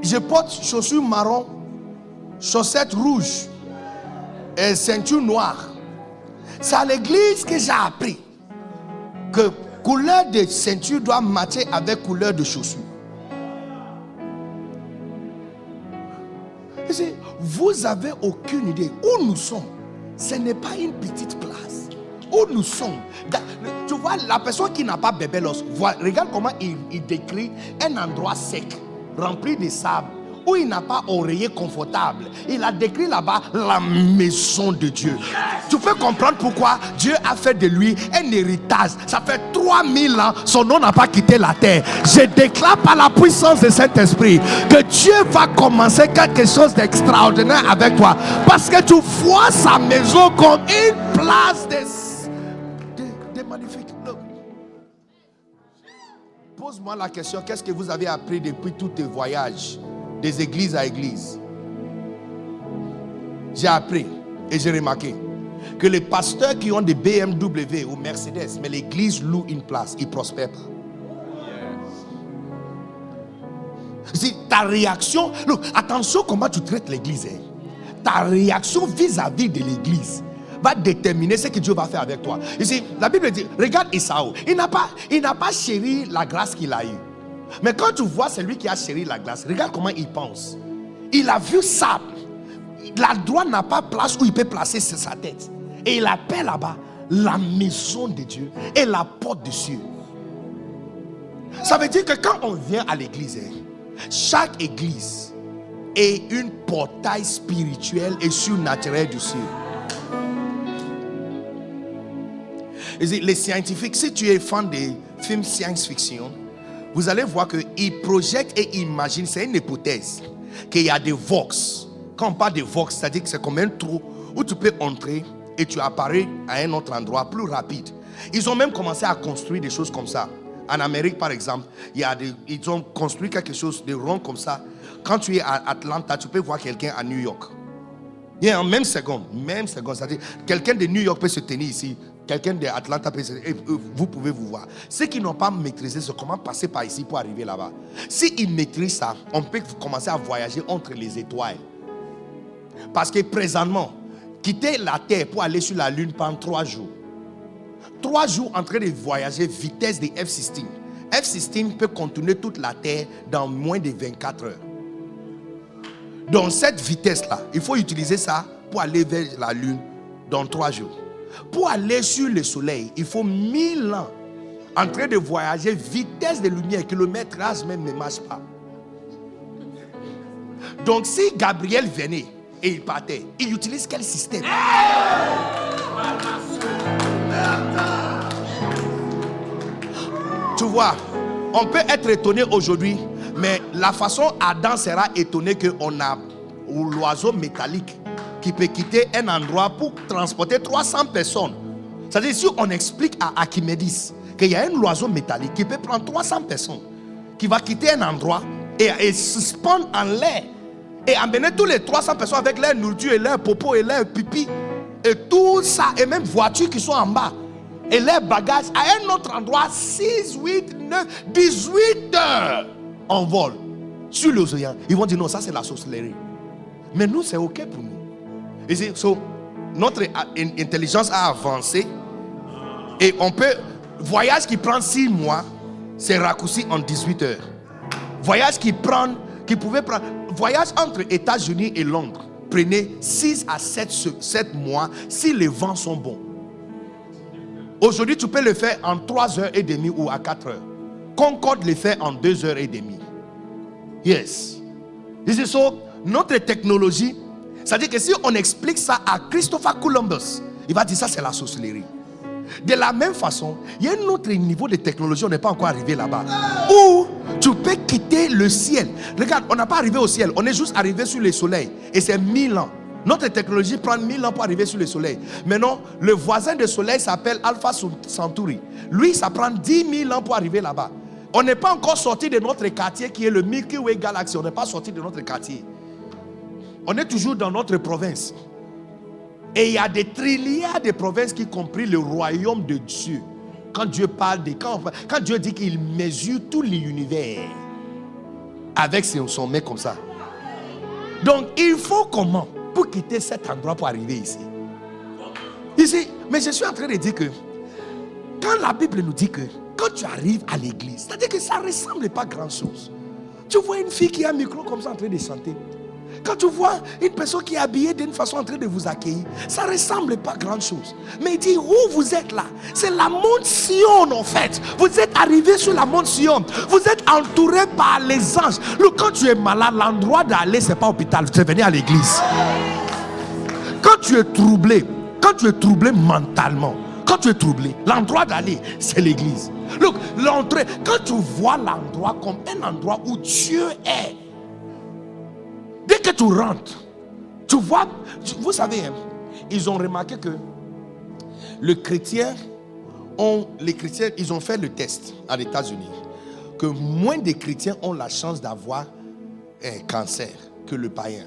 Je porte chaussures marron, chaussettes rouges et ceinture noire. C'est à l'église que j'ai appris que couleur de ceinture doit matcher avec couleur de chaussures. Vous n'avez aucune idée où nous sommes. Ce n'est pas une petite place où nous sommes. Tu vois, la personne qui n'a pas Bébelos, regarde comment il décrit un endroit sec, rempli de sable, où il n'a pas oreiller confortable. Il a décrit là-bas la maison de Dieu. Tu peux comprendre pourquoi Dieu a fait de lui un héritage. Ça fait 3000 ans, son nom n'a pas quitté la terre. Je déclare par la puissance de Saint-Esprit que Dieu va commencer quelque chose d'extraordinaire avec toi. Parce que tu vois sa maison comme une place de magnifique. Look. Pose-moi la question, qu'est-ce que vous avez appris depuis tous tes voyages? Des églises à églises. J'ai appris et j'ai remarqué que les pasteurs qui ont des BMW ou Mercedes, mais l'église loue une place, ils ne prospèrent pas. Si ta réaction, look, attention comment tu traites l'église. Ta réaction vis-à-vis de l'église va déterminer ce que Dieu va faire avec toi. Ici, la Bible dit, regarde Esaü, il n'a pas chéri la grâce qu'il a eue. Mais quand tu vois celui qui a chéri la glace, regarde comment il pense. Il a vu ça. La droite n'a pas place où il peut placer sa tête. Et il appelle là-bas la maison de Dieu et la porte des cieux. Ça veut dire que quand on vient à l'église, chaque église est une portail spirituel et surnaturel du ciel. Les scientifiques, si tu es fan des films science-fiction, vous allez voir qu'ils projettent et imaginent, c'est une hypothèse, qu'il y a des vox. Quand on parle de vox, c'est-à-dire que c'est comme un trou où tu peux entrer et tu apparais à un autre endroit plus rapide. Ils ont même commencé à construire des choses comme ça. En Amérique, par exemple, ils ont construit quelque chose de rond comme ça. Quand tu es à Atlanta, tu peux voir quelqu'un à New York. Et en même seconde, c'est-à-dire quelqu'un de New York peut se tenir ici. Quelqu'un d'Atlanta, vous pouvez vous voir. Ceux qui n'ont pas maîtrisé, c'est comment passer par ici pour arriver là-bas. S'ils maîtrisent ça, on peut commencer à voyager entre les étoiles. Parce que présentement, quitter la Terre pour aller sur la Lune pendant 3 jours. 3 jours en train de voyager vitesse de F-16. F-16 peut contourner toute la Terre dans moins de 24 heures. Dans cette vitesse-là, il faut utiliser ça pour aller vers la Lune dans 3 jours. Pour aller sur le soleil, il faut 1000 ans en train de voyager, vitesse de lumière, kilométrage même ne marche pas. Donc si Gabriel venait et il partait, il utilise quel système? Tu vois, on peut être étonné aujourd'hui, mais la façon Adam sera étonné qu'on a l'oiseau métallique qui peut quitter un endroit pour transporter 300 personnes. C'est-à-dire, si on explique à Archimédis qu'il y a un oiseau métallique qui peut prendre 300 personnes, qui va quitter un endroit et se suspendre en l'air et emmener tous les 300 personnes avec leur nourriture et leur popo et leur pipi et tout ça, et même voitures qui sont en bas et leurs bagages à un autre endroit, 6, 8, 9, 18 heures en vol sur l'océan. Ils vont dire non, ça c'est la sorcellerie. Mais nous, c'est ok pour nous. Notre intelligence a avancé et on peut, voyage qui prend 6 mois, c'est raccourci en 18 heures. Voyage qui pouvait prendre, voyage entre États-Unis et Londres, prenez 6 à 7 mois si les vents sont bons. Aujourd'hui, tu peux le faire en 3h30 ou à 4h. Concorde le fait en 2h30. Yes. Notre technologie, c'est-à-dire que si on explique ça à Christopher Columbus, il va dire ça c'est la sorcellerie. De la même façon, il y a un autre niveau de technologie, on n'est pas encore arrivé là-bas, où tu peux quitter le ciel. Regarde, on n'a pas arrivé au ciel, on est juste arrivé sur le soleil et c'est 1000 ans. Notre technologie prend 1000 ans pour arriver sur le soleil. Maintenant, le voisin du soleil s'appelle Alpha Centauri. Lui, ça prend 10 000 ans pour arriver là-bas. On n'est pas encore sorti de notre quartier qui est le Milky Way Galaxy. On n'est pas sorti de notre quartier. On est toujours dans notre province. Et il y a des trilliards de provinces qui compris le royaume de Dieu. Quand Dieu parle de... Quand Dieu dit qu'il mesure tout l'univers avec son main comme ça. Donc, il faut comment pour quitter cet endroit pour arriver ici? Mais je suis en train de dire que quand la Bible nous dit que quand tu arrives à l'église, c'est-à-dire que ça ne ressemble pas à grand chose. Tu vois une fille qui a un micro comme ça en train de chanter. Quand tu vois une personne qui est habillée d'une façon en train de vous accueillir, ça ne ressemble pas à grand chose. Mais il dit, où vous êtes là? C'est la monte Sion en fait. Vous êtes arrivé sur la monte Sion. Vous êtes entouré par les anges. Quand tu es malade, l'endroit d'aller, ce n'est pas l'hôpital. Tu es venu à l'église. Quand tu es troublé mentalement, quand tu es troublé, l'endroit d'aller, c'est l'église. L'entrée, quand tu vois l'endroit comme un endroit où Dieu est, dès que tu rentres, tu vois, vous savez, ils ont remarqué que les chrétiens, ils ont fait le test aux États-Unis, que moins de chrétiens ont la chance d'avoir un cancer que le païen.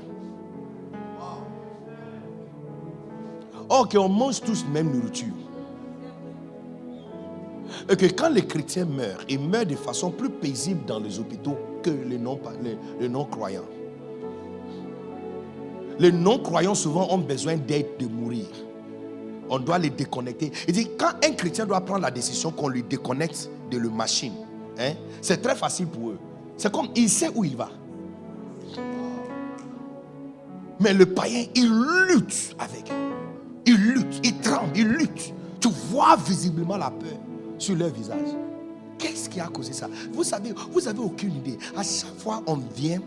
Or qu'on mange tous la même nourriture. Et que quand les chrétiens meurent, ils meurent de façon plus paisible dans les hôpitaux que les non-croyants. Les non-croyants souvent ont besoin d'aide de mourir. On doit les déconnecter. Il dit, quand un chrétien doit prendre la décision qu'on lui déconnecte de la machine, c'est très facile pour eux. C'est comme, il sait où il va. Mais le païen, il lutte avec. Il lutte, il tremble, il lutte. Tu vois visiblement la peur sur leur visage. Qu'est-ce qui a causé ça? Vous savez, vous n'avez aucune idée. À chaque fois on vient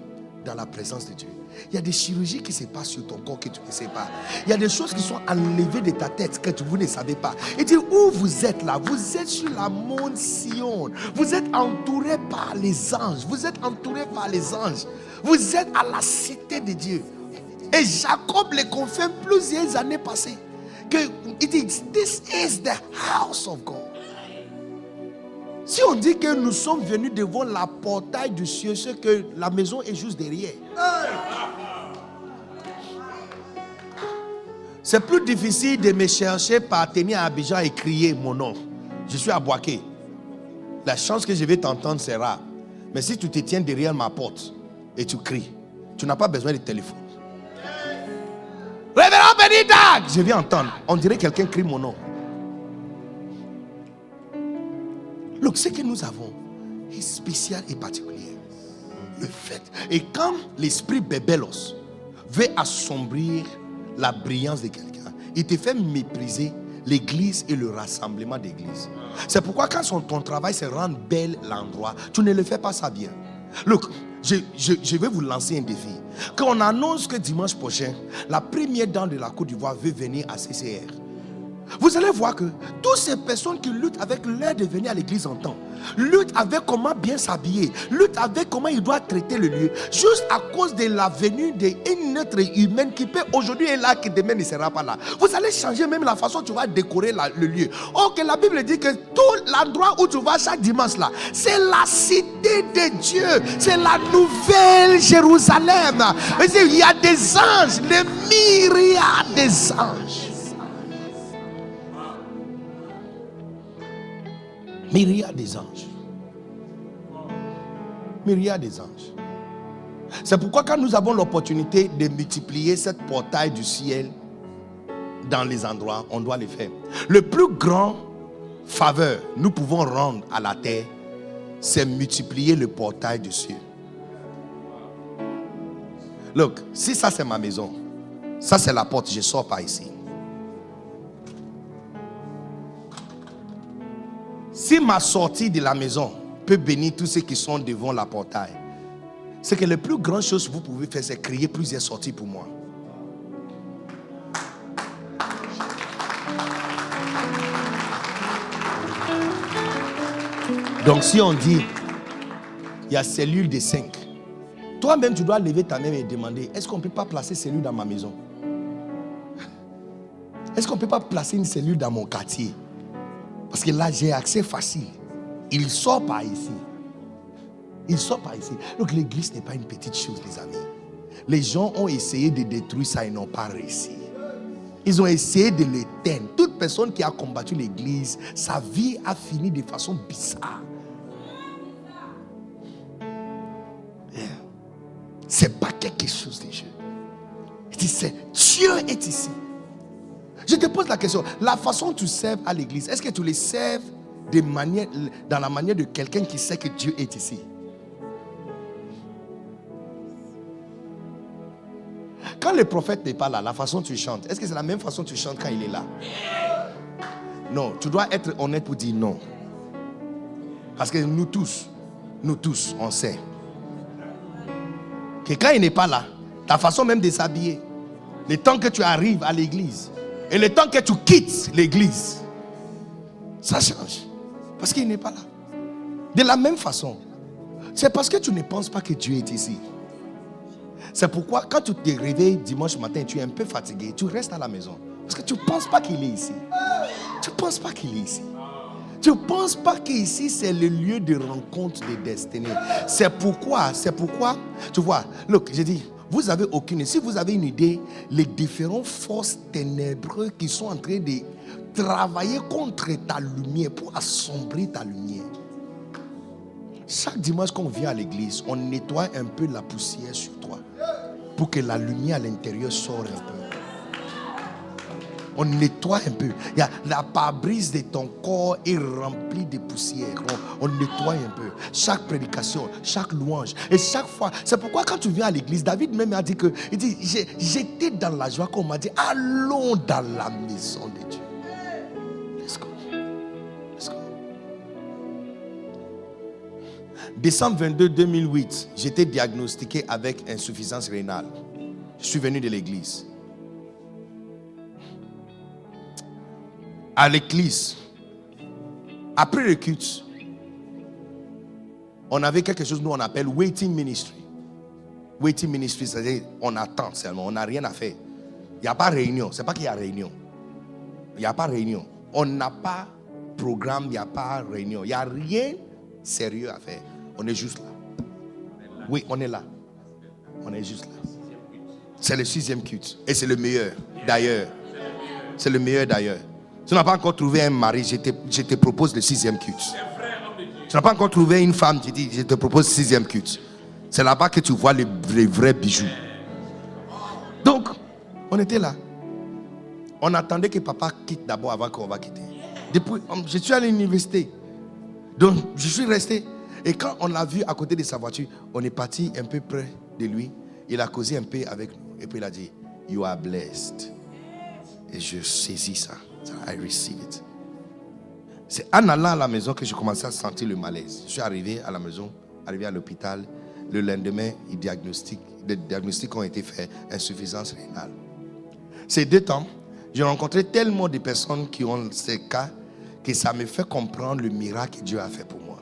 dans la présence de Dieu, il y a des chirurgies qui se passent sur ton corps que tu ne sais pas. Il y a des choses qui sont enlevées de ta tête que vous ne savez pas. Et dit, où vous êtes là? Vous êtes sur la monte Sion. Vous êtes entouré par les anges. Vous êtes entouré par les anges. Vous êtes à la cité de Dieu. Et Jacob le confirme plusieurs années passées. Il dit, this is the house of God. Si on dit que nous sommes venus devant la portail du ciel, c'est que la maison est juste derrière. C'est plus difficile de me chercher par tenir à Abidjan et crier mon nom. Je suis à Boaké. La chance que je vais t'entendre, c'est rare. Mais si tu te tiens derrière ma porte et tu cries, tu n'as pas besoin de téléphone. Révérend Benita, je vais entendre. On dirait que quelqu'un crie mon nom. Donc, ce que nous avons est spécial et particulier. Le fait. Et quand l'esprit Bébelos veut assombrir la brillance de quelqu'un, il te fait mépriser l'église et le rassemblement d'église. C'est pourquoi quand ton travail se rend bel l'endroit, tu ne le fais pas ça bien. Look, je vais vous lancer un défi. Quand on annonce que dimanche prochain, la première dame de la Côte d'Ivoire veut venir à CCR, vous allez voir que toutes ces personnes qui luttent avec l'air de venir à l'église en temps, luttent avec comment bien s'habiller, luttent avec comment il doit traiter le lieu, juste à cause de la venue d'une autre humaine qui peut aujourd'hui être là, qui demain ne sera pas là. Vous allez changer même la façon dont tu vas décorer le lieu. Or que la Bible dit que tout l'endroit où tu vas chaque dimanche là, c'est la cité de Dieu, c'est la nouvelle Jérusalem. Il y a des anges, des myriades des anges. Myriades des anges. Myriades des anges. C'est pourquoi quand nous avons l'opportunité de multiplier cette portail du ciel dans les endroits, on doit le faire. Le plus grand faveur nous pouvons rendre à la terre, c'est multiplier le portail du ciel. Look, si ça c'est ma maison, ça c'est la porte, je sors par ici. Si ma sortie de la maison peut bénir tous ceux qui sont devant la portail, c'est que la plus grande chose que vous pouvez faire, c'est créer plusieurs sorties pour moi. Donc si on dit, il y a cellule de 5, toi-même tu dois lever ta main et demander, est-ce qu'on ne peut pas placer cellule dans ma maison? Est-ce qu'on ne peut pas placer une cellule dans mon quartier? Parce que là, j'ai accès facile. Il sort par ici. Il sort par ici. Donc l'église n'est pas une petite chose, les amis. Les gens ont essayé de détruire ça et n'ont pas réussi. Ils ont essayé de l'éteindre. Toute personne qui a combattu l'église, sa vie a fini de façon bizarre. C'est pas quelque chose de Dieu. Dieu est ici. Je te pose la question, la façon dont tu serves à l'église, est-ce que tu les serves dans la manière de quelqu'un qui sait que Dieu est ici? Quand le prophète n'est pas là, la façon dont tu chantes, est-ce que c'est la même façon dont tu chantes quand il est là? Non, tu dois être honnête pour dire non. Parce que nous tous, on sait que quand il n'est pas là, ta façon même de s'habiller, le temps que tu arrives à l'église et le temps que tu quittes l'église, ça change. Parce qu'il n'est pas là. De la même façon, c'est parce que tu ne penses pas que Dieu est ici. C'est pourquoi quand tu te réveilles dimanche matin et tu es un peu fatigué, tu restes à la maison. Parce que tu ne penses pas qu'il est ici. Tu ne penses pas qu'il est ici. Tu ne penses pas qu'ici c'est le lieu de rencontre des destinées. C'est pourquoi, tu vois, look, j'ai dit, vous avez aucune, si vous avez une idée, les différentes forces ténébreuses qui sont en train de travailler contre ta lumière pour assombrir ta lumière. Chaque dimanche quand on vient à l'église, on nettoie un peu la poussière sur toi pour que la lumière à l'intérieur sorte un peu. On nettoie un peu. Il y a la pare-brise de ton corps est remplie de poussière. On nettoie un peu. Chaque prédication, chaque louange. Et chaque fois. C'est pourquoi quand tu viens à l'église, David même a dit que j'étais dans la joie quand on m'a dit allons dans la maison de Dieu. Let's go. Let's go. Décembre 22 2008, j'étais diagnostiqué avec insuffisance rénale. Je suis venu de l'église. À l'église, après le culte, on avait quelque chose, nous on appelle waiting ministry. Waiting ministry, c'est-à-dire on attend seulement, on n'a rien à faire. Il n'y a pas réunion, c'est pas qu'il y a réunion. Il n'y a pas réunion. On n'a pas programme, il n'y a pas réunion. Il n'y a rien sérieux à faire. On est juste là. Oui, on est là. On est juste là. C'est le 6e culte. Et c'est le meilleur d'ailleurs. C'est le meilleur d'ailleurs. Si tu n'as pas encore trouvé un mari, je te propose le 6e culte. Tu n'as pas encore trouvé une femme, je te propose le 6e culte. C'est là-bas que tu vois les vrais bijoux. Donc, on était là. On attendait que papa quitte d'abord avant qu'on va quitter. Depuis, je suis à l'université. Donc, je suis resté. Et quand on l'a vu à côté de sa voiture, on est parti un peu près de lui. Il a causé un peu avec nous. Et puis il a dit, you are blessed. Et je saisis ça. I receive it. C'est en allant à la maison que j'ai commencé à sentir le malaise. Je suis arrivé à la maison, arrivé à l'hôpital. Le lendemain, les diagnostics ont été faits, insuffisance rénale. Ces 2 temps, j'ai rencontré tellement de personnes qui ont ces cas que ça me fait comprendre le miracle que Dieu a fait pour moi.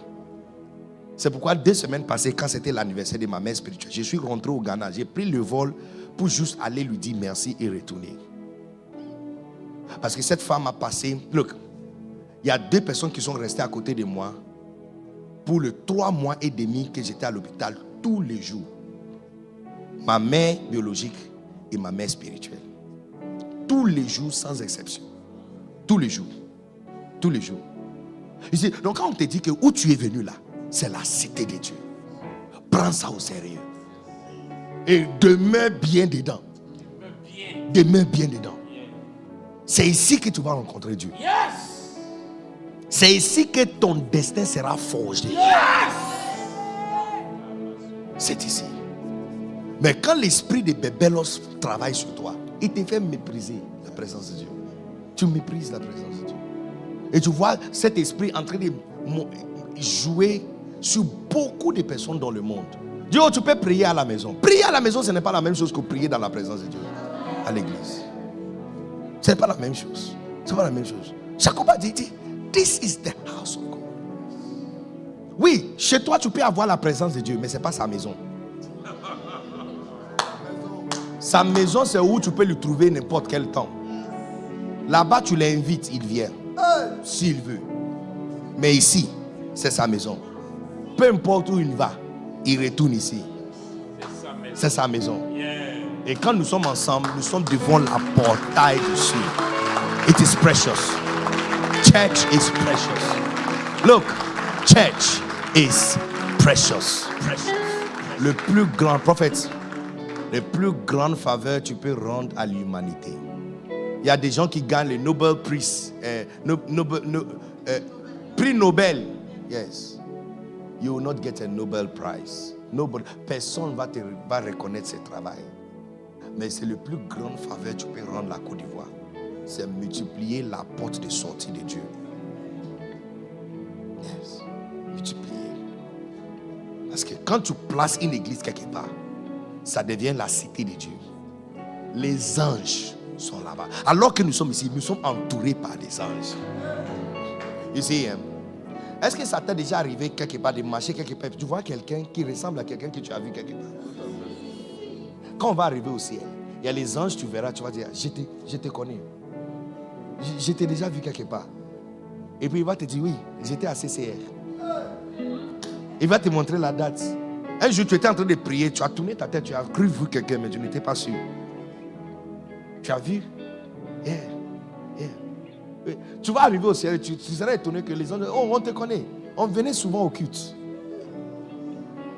C'est pourquoi 2 semaines passées, quand c'était l'anniversaire de ma mère spirituelle, je suis rentré au Ghana. J'ai pris le vol pour juste aller lui dire merci et retourner. Parce que cette femme a passé... Look, il y a 2 personnes qui sont restées à côté de moi pour les 3 mois et demi que j'étais à l'hôpital tous les jours. Ma mère biologique et ma mère spirituelle. Tous les jours sans exception. Tous les jours. Tous les jours. Ici, donc quand on te dit que où tu es venu là, c'est la cité de Dieu. Prends ça au sérieux. Et demeure bien dedans. Demeure bien dedans. C'est ici que tu vas rencontrer Dieu. Yes. C'est ici que ton destin sera forgé. Yes. C'est ici. Mais quand l'esprit de Bébelos travaille sur toi, il te fait mépriser la présence de Dieu. Tu méprises la présence de Dieu. Et tu vois cet esprit en train de jouer sur beaucoup de personnes dans le monde. Dieu, tu peux prier à la maison. Prier à la maison, ce n'est pas la même chose que prier dans la présence de Dieu. À l'église. Ce n'est pas la même chose. Ce n'est pas la même chose. Jacob a dit, this is the house of God. Oui, chez toi, tu peux avoir la présence de Dieu, mais ce n'est pas sa maison. Sa maison, c'est où tu peux le trouver n'importe quel temps. Là-bas, tu l'invites, il vient. S'il veut. Mais ici, c'est sa maison. Peu importe où il va, il retourne ici. C'est sa maison. Et quand nous sommes ensemble, nous sommes devant la portail du ciel. It is precious. Church is precious. Look, church is precious. Le plus grand prophète, le plus grande faveur tu peux rendre à l'humanité. Il y a des gens qui gagnent le Nobel Prize, prix Nobel. Yes. You will not get a Nobel Prize. Nobody, personne va reconnaître ce travail. Mais c'est le plus grand faveur que tu peux rendre la Côte d'Ivoire. C'est multiplier la porte de sortie de Dieu. Yes. Multiplier. Parce que quand tu places une église quelque part, ça devient la cité de Dieu. Les anges sont là-bas. Alors que nous sommes ici, nous sommes entourés par des anges. Ici, est-ce que ça t'est déjà arrivé quelque part de marcher quelque part? Tu vois quelqu'un qui ressemble à quelqu'un que tu as vu quelque part. Quand on va arriver au ciel, il y a les anges, tu verras, tu vas dire, je te connais. Je t'ai déjà vu quelque part. Et puis il va te dire, oui, j'étais à CCR. Il va te montrer la date. Un jour, tu étais en train de prier, tu as tourné ta tête, tu as cru voir quelqu'un, mais tu n'étais pas sûr. Tu as vu? Yeah. Tu vas arriver au ciel, tu seras étonné que les anges, oh, on te connaît. On venait souvent au culte.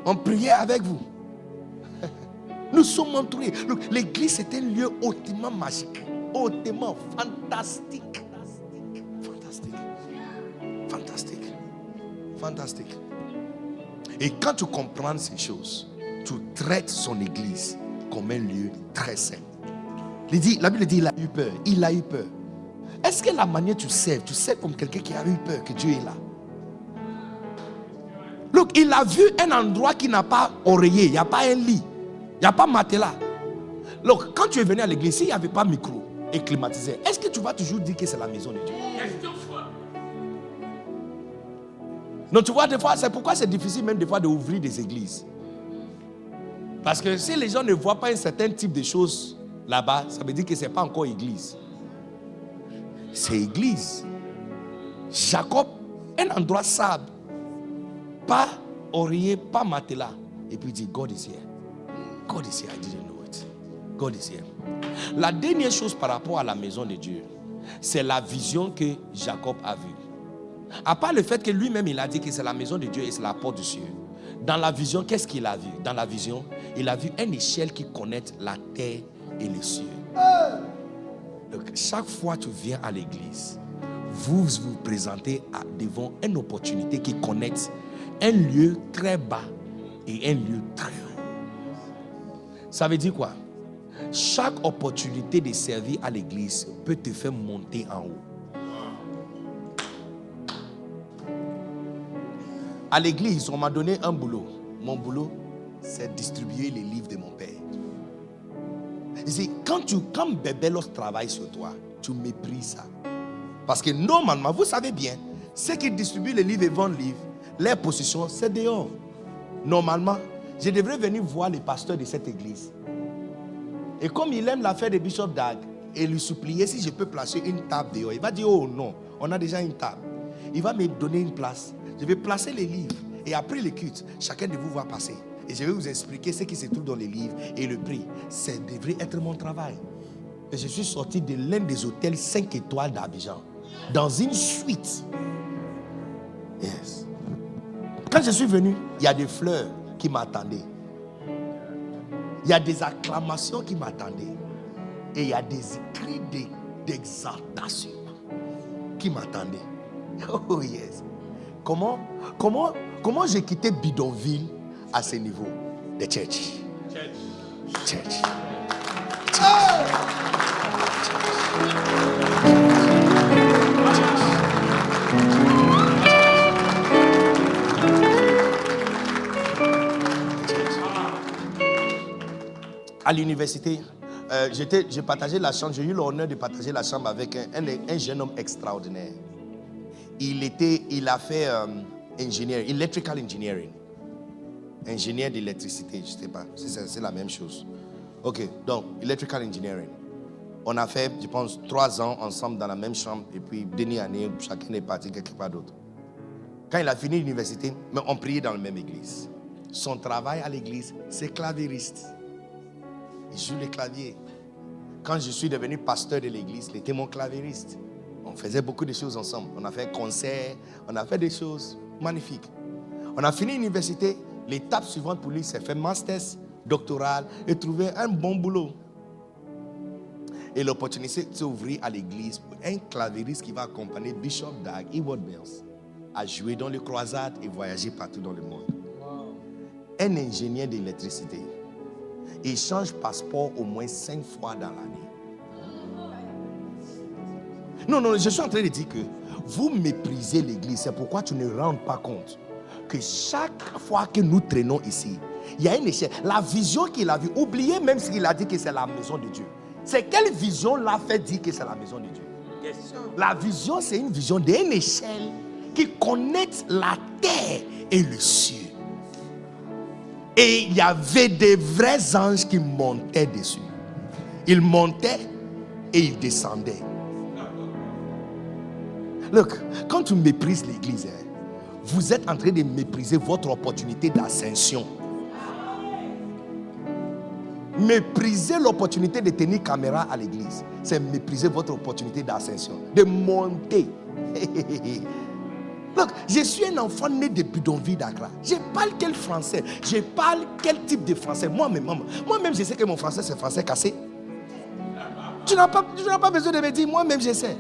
On priait avec vous. Nous sommes entourés. L'église, c'est un lieu hautement magique, hautement fantastique. Fantastique. Et quand tu comprends ces choses, tu traites son église comme un lieu très saint. La Bible dit, il a eu peur. Est-ce que la manière tu sais comme quelqu'un qui a eu peur que Dieu est là? Look, il a vu un endroit qui n'a pas oreiller, il n'y a pas un lit, il n'y a pas matelas. Look, quand tu es venu à l'église, s'il n'y avait pas micro et climatisé, est-ce que tu vas toujours dire que c'est la maison de Dieu? Non, tu vois, des fois, c'est pourquoi c'est difficile même des fois d'ouvrir des églises. Parce que si les gens ne voient pas un certain type de choses là-bas, ça veut dire que ce n'est pas encore église. C'est église. Jacob, un endroit sable, pas oreiller, pas matelas. Et puis il dit, God is here. God is here, I didn't know it. God is here. La dernière chose par rapport à la maison de Dieu, c'est la vision que Jacob a vue. À part le fait que lui-même, il a dit que c'est la maison de Dieu et c'est la porte du ciel. Dans la vision, qu'est-ce qu'il a vu? Dans la vision, il a vu une échelle qui connecte la terre et les cieux. Donc, chaque fois que tu viens à l'église, vous vous présentez devant une opportunité qui connecte un lieu très bas et un lieu très haut. Ça veut dire quoi? Chaque opportunité de servir à l'église peut te faire monter en haut. À l'église, on m'a donné un boulot. Mon boulot, c'est distribuer les livres de mon père. Quand Bébelos travaille sur toi, tu méprises ça. Parce que normalement, vous savez bien, ceux qui distribuent les livres et vendent les livres, leur position, c'est dehors. Normalement, je devrais venir voir les pasteurs de cette église. Et comme il aime l'affaire de Bishop Dag, et lui supplier si je peux placer une table dehors. Il va dire, oh non, on a déjà une table. Il va me donner une place. Je vais placer les livres. Et après le culte, chacun de vous va passer. Et je vais vous expliquer ce qui se trouve dans les livres et le prix. Ça devrait être mon travail. Et je suis sorti de l'un des hôtels 5 étoiles d'Abidjan. Dans une suite. Yes. Quand je suis venu, il y a des fleurs qui m'attendaient. Il y a des acclamations qui m'attendaient. Et il y a des écrits d'exaltation qui m'attendaient. Oh yes. Comment j'ai quitté bidonville à ce niveau? The church. Church. À l'université, j'ai partagé la chambre, j'ai eu l'honneur de partager la chambre avec un jeune homme extraordinaire. Il a fait electrical engineering. Ingénieur d'électricité, je ne sais pas si c'est la même chose. Ok, donc, electrical engineering. On a fait, je pense, 3 ans ensemble dans la même chambre. Et puis, dernière année, chacun est parti quelque part d'autre. Quand il a fini l'université, mais on priait dans la même église. Son travail à l'église, c'est clavieriste. Il joue le clavier. Quand je suis devenu pasteur de l'église, il était mon clavieriste. On faisait beaucoup de choses ensemble. On a fait concerts, on a fait des choses magnifiques. On a fini l'université. L'étape suivante pour lui, c'est faire master, doctoral et trouver un bon boulot. Et l'opportunité s'est ouverte à l'église pour un clavieriste qui va accompagner Bishop Dag Eward Mills à jouer dans les croisades et voyager partout dans le monde. Wow. Un ingénieur d'électricité. il change passeport au moins 5 fois dans l'année. Non, je suis en train de dire que vous méprisez l'église. C'est pourquoi tu ne rends pas compte que chaque fois que nous traînons ici, il y a une échelle. La vision qu'il a vue, oubliez même s'il a dit que c'est la maison de Dieu. C'est quelle vision l'a fait dire que c'est la maison de Dieu? La vision, c'est une vision d'une échelle qui connecte la terre et le ciel. Et il y avait des vrais anges qui montaient dessus. Ils montaient et ils descendaient. Look, quand tu méprises l'église, vous êtes en train de mépriser votre opportunité d'ascension. Mépriser l'opportunité de tenir caméra à l'église, c'est mépriser votre opportunité d'ascension, de monter. Look, je suis un enfant né de bidonville d'Accra. Je parle quel français? Je parle quel type de français? Moi-même, je sais que mon français, c'est français cassé. Tu n'as pas besoin de me dire, moi-même, je sais.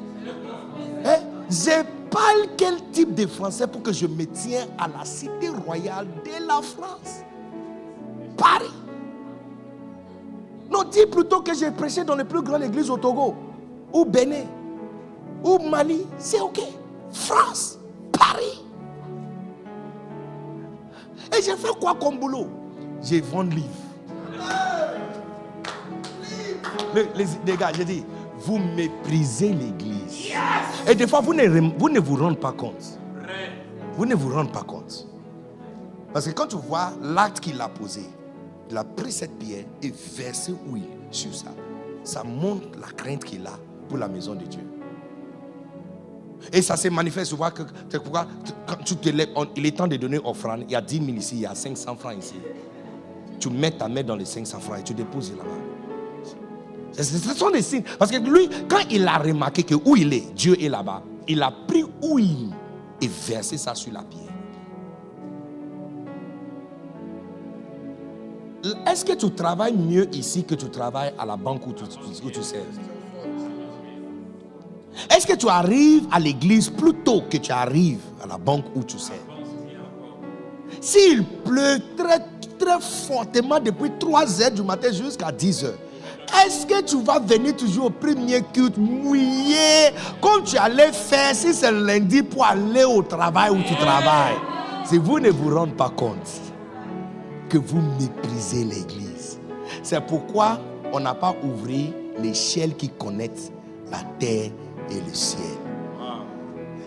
Je parle quel type de français pour que je me tienne à la cité royale de la France? Paris. Non, dis plutôt que j'ai prêché dans les plus grandes églises au Togo, ou Bénin, ou Mali. C'est ok. France, Paris. Et j'ai fait quoi comme boulot? J'ai vendu livres. Les gars, j'ai dit, vous méprisez l'église. Yes! Et des fois, vous ne vous rendez pas compte. Vous ne vous rendez pas compte. Parce que quand tu vois l'acte qu'il a posé, il a pris cette pierre et versé huile sur ça. Ça montre la crainte qu'il a pour la maison de Dieu. Et ça se manifeste souvent que quand tu te lèves, il est temps de donner offrande. Il y a 10 000 ici, il y a 500 francs ici. Tu mets ta main dans les 500 francs et tu déposes là-bas. Ce sont des signes. Parce que lui, quand il a remarqué que où il est, Dieu est là-bas, il a pris huile et versé ça sur la pierre. Est-ce que tu travailles mieux ici que tu travailles à la banque où tu sers? Est-ce que tu arrives à l'église plus tôt que tu arrives à la banque où tu sers? S'il pleut très, très fortement depuis 3 heures du matin jusqu'à 10 heures, est-ce que tu vas venir toujours au premier culte mouillé comme tu allais faire si c'est lundi pour aller au travail où tu travailles? Si vous ne vous rendez pas compte que vous méprisez l'église, c'est pourquoi on n'a pas ouvert l'échelle qui connecte la terre et le ciel.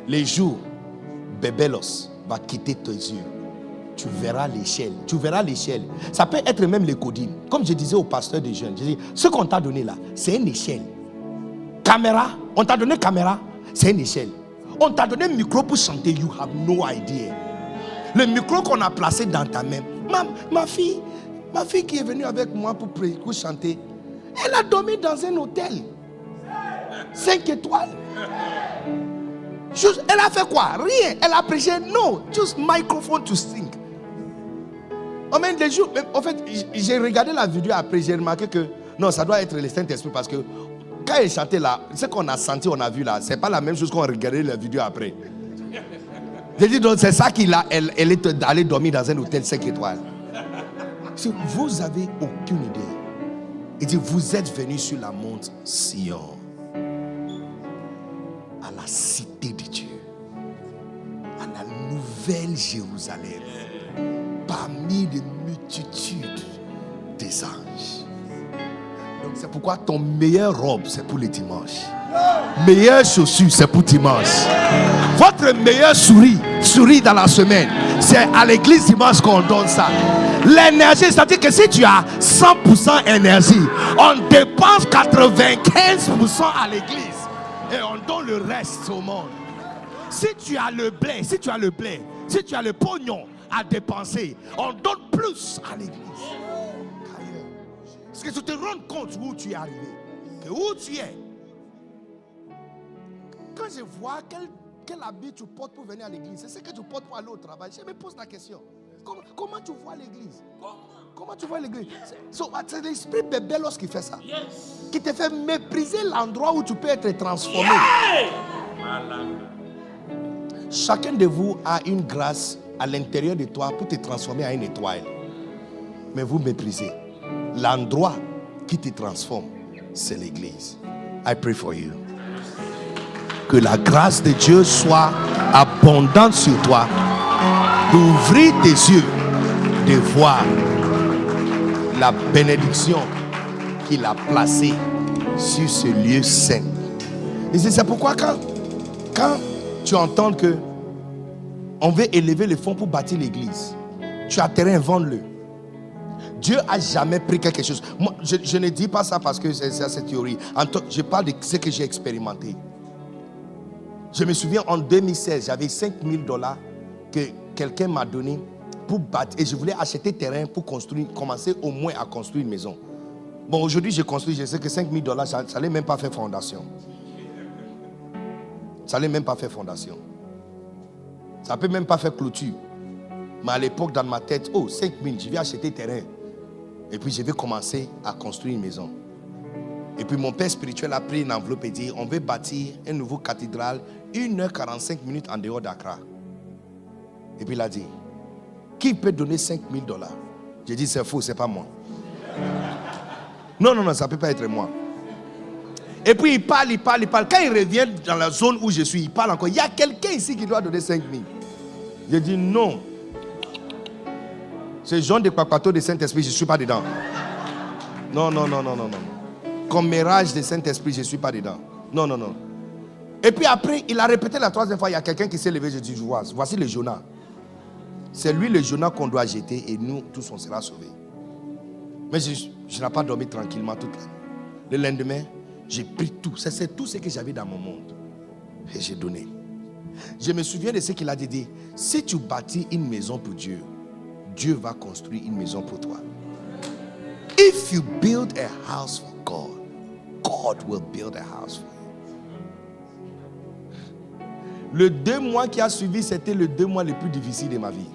Les jours, Bébelos va quitter tes yeux. Tu verras l'échelle. Tu verras l'échelle. Ça peut être même les codines. Comme je disais au pasteur des jeunes, je dis, ce qu'on t'a donné là, c'est une échelle. Caméra, on t'a donné caméra, c'est une échelle. On t'a donné un micro pour chanter, you have no idea. Le micro qu'on a placé dans ta main. Ma fille qui est venue avec moi pour chanter, elle a dormi dans un hôtel 5 étoiles. Juste, elle a fait quoi? Rien. Elle a prêché. Non, just microphone to sing. En même des jours, en fait, j'ai regardé la vidéo après, j'ai remarqué que non, ça doit être le Saint-Esprit parce que quand elle chantait là, ce qu'on a senti, on a vu là, c'est pas la même chose qu'on a regardé la vidéo après. J'ai dit donc c'est ça elle est allée dormir dans un hôtel 5 étoiles. Si vous avez aucune idée, il dit vous êtes venus sur la monte Sion, à la cité de Dieu, à la nouvelle Jérusalem, parmi les multitudes des anges. Donc c'est pourquoi ton meilleure robe c'est pour le dimanche. Meilleure chaussure c'est pour dimanche. Votre meilleur souris dans la semaine, c'est à l'église dimanche qu'on donne ça. L'énergie, c'est-à-dire que si tu as 100% énergie, on dépense 95% à l'église et on donne le reste au monde. Si tu as le blé, si tu as le pognon à dépenser, on donne plus à l'église. Parce que tu te rends compte où tu es arrivé, que où tu es. Quand je vois quel habit tu portes pour venir à l'église, c'est ce que tu portes pour aller au travail. Je me pose la question. Comment tu vois l'église? Comment tu vois l'église? C'est l'esprit Bébelos qui fait ça. Yes. Qui te fait mépriser l'endroit où tu peux être transformé. Yeah. Chacun de vous a une grâce à l'intérieur de toi pour te transformer en une étoile. Mais vous méprisez. l'endroit qui te transforme, c'est l'église. I pray for you. Que la grâce de Dieu soit abondante sur toi, d'ouvrir tes yeux, de voir la bénédiction qu'il a placée sur ce lieu saint. Et c'est pourquoi quand tu entends que on veut élever les fonds pour bâtir l'église, tu as terrain, vends-le. Dieu a jamais pris quelque chose. Moi, je ne dis pas ça parce que c'est cette théorie. Je parle de ce que j'ai expérimenté. Je me souviens en 2016, j'avais $5,000 que quelqu'un m'a donné pour bâtir. Et je voulais acheter terrain pour commencer au moins à construire une maison. Bon, aujourd'hui, j'ai construit, je sais que $5,000, ça n'allait même pas faire fondation. Ça n'allait même pas faire fondation. Ça ne peut même pas faire clôture. Mais à l'époque, dans ma tête, 5,000, je vais acheter terrain. Et puis, je vais commencer à construire une maison. Et puis, mon père spirituel a pris une enveloppe et dit, on veut bâtir une nouvelle cathédrale, 1h45 en dehors d'Accra. Et puis, il a dit, qui peut donner $5,000? J'ai dit, c'est faux, c'est pas moi. Non, ça ne peut pas être moi. Et puis, il parle. Quand il revient dans la zone où je suis, il parle encore. Il y a quelqu'un ici qui doit donner 5,000. J'ai dit, non. Ce genre de papato de Saint-Esprit, je ne suis pas dedans. Non. Commérage de Saint-Esprit, je ne suis pas dedans. Non. Et puis après, il a répété la troisième fois, il y a quelqu'un qui s'est levé, je dis, voici le Jonah. C'est lui le Jonah qu'on doit jeter et nous, tous, on sera sauvés. Mais je n'ai pas dormi tranquillement toute la nuit. Le lendemain, j'ai pris tout. C'est tout ce que j'avais dans mon monde. Et j'ai donné. Je me souviens de ce qu'il a dit. Si tu bâtis une maison pour Dieu, Dieu va construire une maison pour toi. If you build a house for God, God will build a house for you. Le 2 mois qui a suivi, c'était le 2 mois les plus difficiles de ma vie.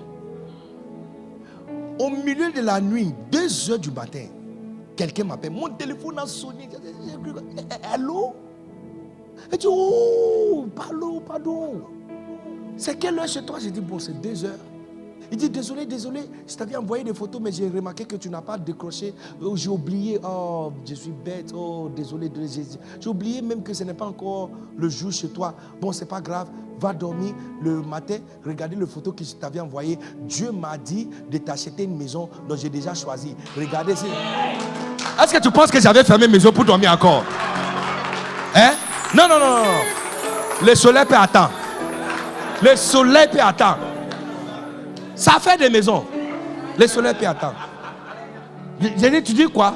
Au milieu de la nuit, 2h du matin, quelqu'un m'appelle. Mon téléphone a sonné. Allô? Elle dit, pardon. C'est quelle heure chez toi? J'ai dit, bon, c'est 2h. Il dit, désolé, je t'avais envoyé des photos, mais j'ai remarqué que tu n'as pas décroché. J'ai oublié, je suis bête, désolé. J'ai oublié même que ce n'est pas encore le jour chez toi. Bon, c'est pas grave, va dormir le matin, regardez les photos que je t'avais envoyées. Dieu m'a dit de t'acheter une maison dont j'ai déjà choisi. Regardez. Est-ce que tu penses que j'avais fermé une maison pour dormir encore? Hein? Non. Le soleil peut attendre. Le soleil peut attendre. Ça fait des maisons. Le soleil peut attendre. J'ai dit, tu dis quoi?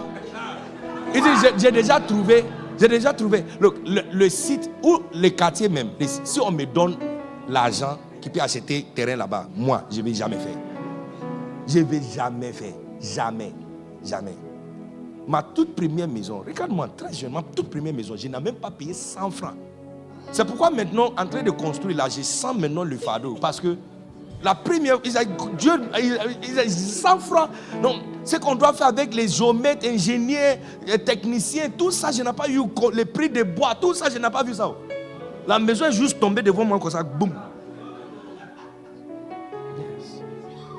Il dit, j'ai déjà trouvé le site ou le quartier même. Si on me donne l'argent qui peut acheter terrain là-bas, moi, je ne vais jamais faire. Je ne vais jamais faire. Jamais. Ma toute première maison, regarde-moi, très jeune, ma toute première maison, je n'ai même pas payé 100 francs. C'est pourquoi maintenant, en train de construire là, je sens maintenant le fardeau. Parce que la première, Dieu, il a 100 francs. Non, ce qu'on doit faire avec les géomètres, ingénieurs, techniciens, tout ça, je n'ai pas eu le prix des bois, tout ça, je n'ai pas vu ça. La maison est juste tombée devant moi comme ça, boum. Yes.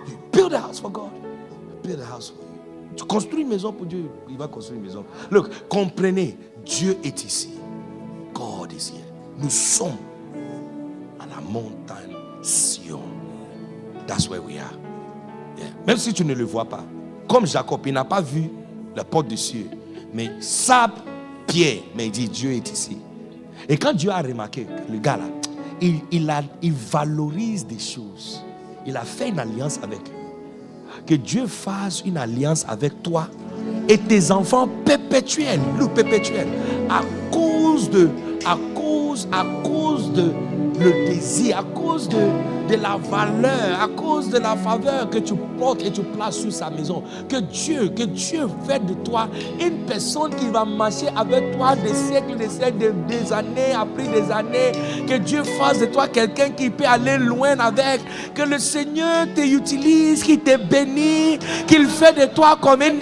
You build a house for God. You build a house for you. Tu construis une maison pour Dieu, il va construire une maison. Look, comprenez, Dieu est ici. God is here. Nous sommes à la montagne Sion. That's where we are. Yeah. Même si tu ne le vois pas. Comme Jacob, il n'a pas vu la porte des cieux. Mais sable, pierre. Mais il dit, Dieu est ici. Et quand Dieu a remarqué, le gars là, il valorise des choses. Il a fait une alliance avec eux. Que Dieu fasse une alliance avec toi et tes enfants perpétuels. À cause de le désir, à cause de la valeur, à cause de la faveur que tu portes et tu places sur sa maison. Que Dieu fait de toi une personne qui va marcher avec toi des siècles, des années après des années. Que Dieu fasse de toi quelqu'un qui peut aller loin avec. Que le Seigneur t'utilise, qu'il te bénit, qu'il fait de toi comme un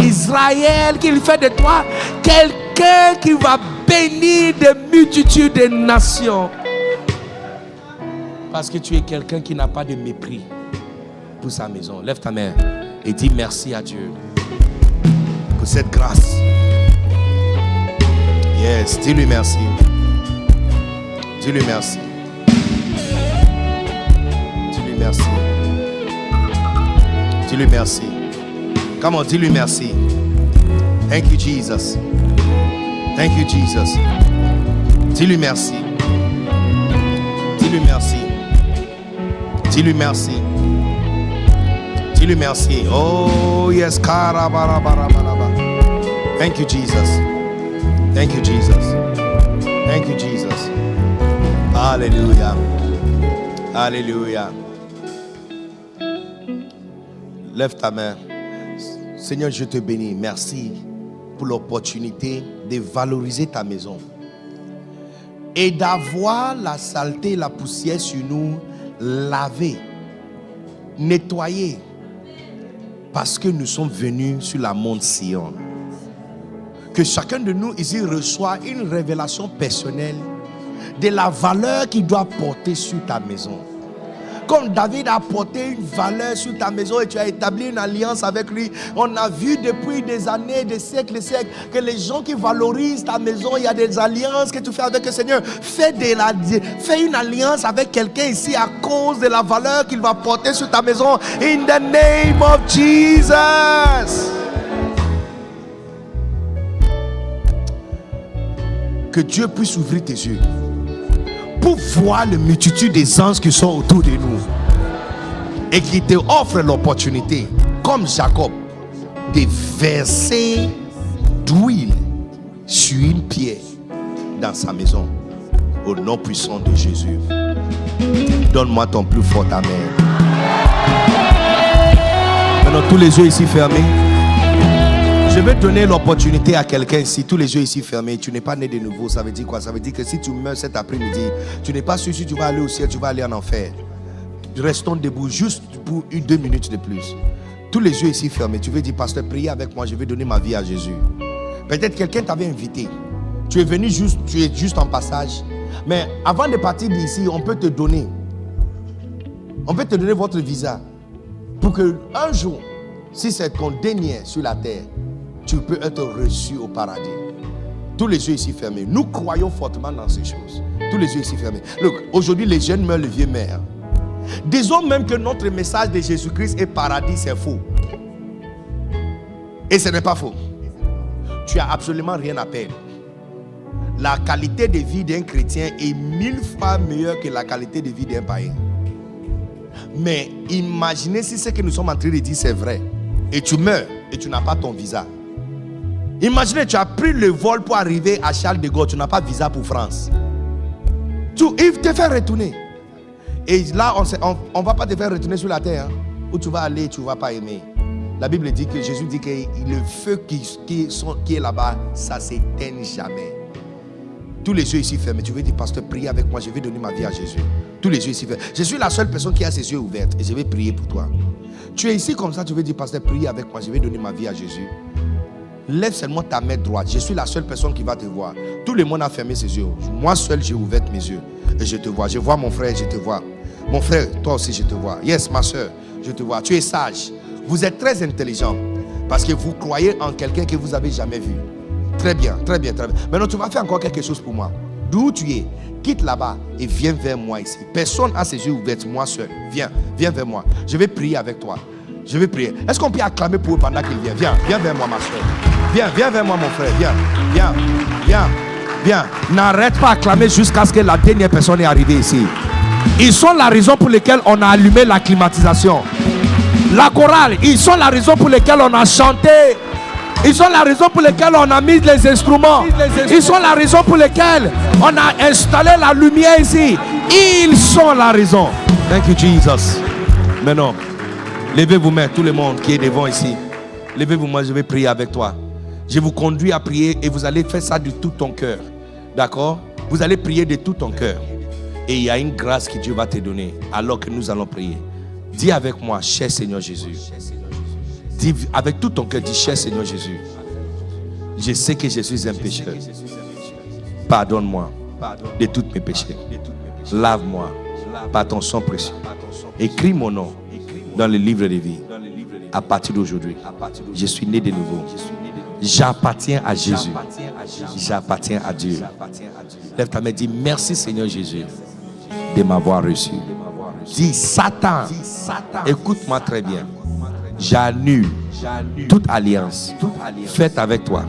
Israël, qu'il fait de toi quelqu'un qui va bénir des multitudes de nations. Parce que tu es quelqu'un qui n'a pas de mépris pour sa maison. Lève ta main et dis merci à Dieu. pour cette grâce. Yes, dis-lui merci. Dis-lui merci. Dis-lui merci. Dis-lui merci. Come on, dis-lui merci. Thank you, Jesus. Thank you, Jesus. Dis-lui merci. Dis-lui merci. Dis-lui merci. Dis-lui merci. Oh, yes. Thank you, Jesus. Thank you, Jesus. Thank you, Jesus. Alléluia. Alléluia. Lève ta main. Seigneur, je te bénis. Merci pour l'opportunité de valoriser ta maison et d'avoir la saleté, la poussière sur nous lavée, nettoyée, parce que nous sommes venus sur la monte Sion. Que chacun de nous ici reçoit une révélation personnelle de la valeur qu'il doit porter sur ta maison. Comme David a porté une valeur sur ta maison et tu as établi une alliance avec lui. On a vu depuis des années, des siècles et siècles que les gens qui valorisent ta maison, il y a des alliances que tu fais avec le Seigneur. Fais une alliance avec quelqu'un ici à cause de la valeur qu'il va porter sur ta maison. In the name of Jesus. Que Dieu puisse ouvrir tes yeux pour voir la multitude des anges qui sont autour de nous et qui te offrent l'opportunité, comme Jacob, de verser d'huile sur une pierre dans sa maison. Au nom puissant de Jésus. Donne-moi ton plus fort amen. Maintenant, tous les yeux ici fermés. Je vais donner l'opportunité à quelqu'un ici, tous les yeux ici fermés. Tu n'es pas né de nouveau. Ça veut dire quoi? Ça veut dire que si tu meurs cet après-midi, tu n'es pas sûr si tu vas aller au ciel, tu vas aller en enfer. Restons debout juste pour 2 minutes de plus. Tous les yeux ici fermés. Tu veux dire, pasteur, priez avec moi, je vais donner ma vie à Jésus. Peut-être quelqu'un t'avait invité. Tu es venu tu es juste en passage. Mais avant de partir d'ici, on peut te donner votre visa pour que un jour, si c'est ton dernier sur la terre, tu peux être reçu au paradis. Tous les yeux ici fermés. Nous croyons fortement dans ces choses. Tous les yeux ici fermés. Look, aujourd'hui les jeunes meurent, les vieux meurent. Disons même que notre message de Jésus-Christ est paradis, c'est faux. Et ce n'est pas faux. Tu as absolument rien à perdre. La qualité de vie d'un chrétien est 1000 fois meilleure que la qualité de vie d'un païen. Mais imaginez si ce que nous sommes en train de dire c'est vrai. Et tu meurs et tu n'as pas ton visa. Imaginez, tu as pris le vol pour arriver à Charles de Gaulle, tu n'as pas de visa pour France. Il te fait retourner. Et là, on ne va pas te faire retourner sur la terre. Hein, où tu vas aller, tu ne vas pas aimer. La Bible dit que Jésus dit que le feu qui est là-bas, ça ne s'éteint jamais. Tous les yeux ici fermés. Tu veux dire, pasteur, priez avec moi, je vais donner ma vie à Jésus. Tous les yeux ici fermés. Je suis la seule personne qui a ses yeux ouverts et je vais prier pour toi. Tu es ici comme ça, tu veux dire, pasteur, priez avec moi, je vais donner ma vie à Jésus. Lève seulement ta main droite. Je suis la seule personne qui va te voir. Tout le monde a fermé ses yeux. Moi seul, j'ai ouvert mes yeux. Et je te vois. Je vois mon frère, je te vois. Mon frère, toi aussi, je te vois. Yes, ma soeur, je te vois. Tu es sage. Vous êtes très intelligent. Parce que vous croyez en quelqu'un que vous n'avez jamais vu. Très bien, très bien, très bien. Maintenant, tu vas faire encore quelque chose pour moi. D'où tu es, quitte là-bas et viens vers moi ici. Personne n'a ses yeux ouverts, moi seul. Viens vers moi. Je vais prier avec toi. Je vais prier. Est-ce qu'on peut acclamer pour eux pendant qu'il vient? Viens vers moi, ma soeur. Viens vers moi, mon frère. Viens. N'arrête pas d'acclamer jusqu'à ce que la dernière personne est arrivée ici. Ils sont la raison pour laquelle on a allumé la climatisation. La chorale, ils sont la raison pour laquelle on a chanté. Ils sont la raison pour laquelle on a mis les instruments. Ils sont la raison pour laquelle on a installé la lumière ici. Ils sont la raison. Thank you, Jesus. Maintenant, levez-vous mains, tout le monde qui est devant ici. Levez-vous mains, je vais prier avec toi. Je vous conduis à prier et vous allez faire ça de tout ton cœur. D'accord? Vous allez prier de tout ton cœur. Et il y a une grâce que Dieu va te donner alors que nous allons prier. Dis avec moi, cher Seigneur Jésus. Dis avec tout ton cœur, dis cher Seigneur Jésus. Je sais que je suis un pécheur. Pardonne-moi de tous mes péchés. Lave-moi par ton sang précieux. Écris mon nom dans le livre de vie. À partir d'aujourd'hui, je suis né de nouveau. J'appartiens à Jésus. J'appartiens à Dieu. Lève ta main et dis merci Seigneur Jésus de m'avoir reçu. Dis Satan, écoute-moi très bien. J'annule toute alliance faite avec toi,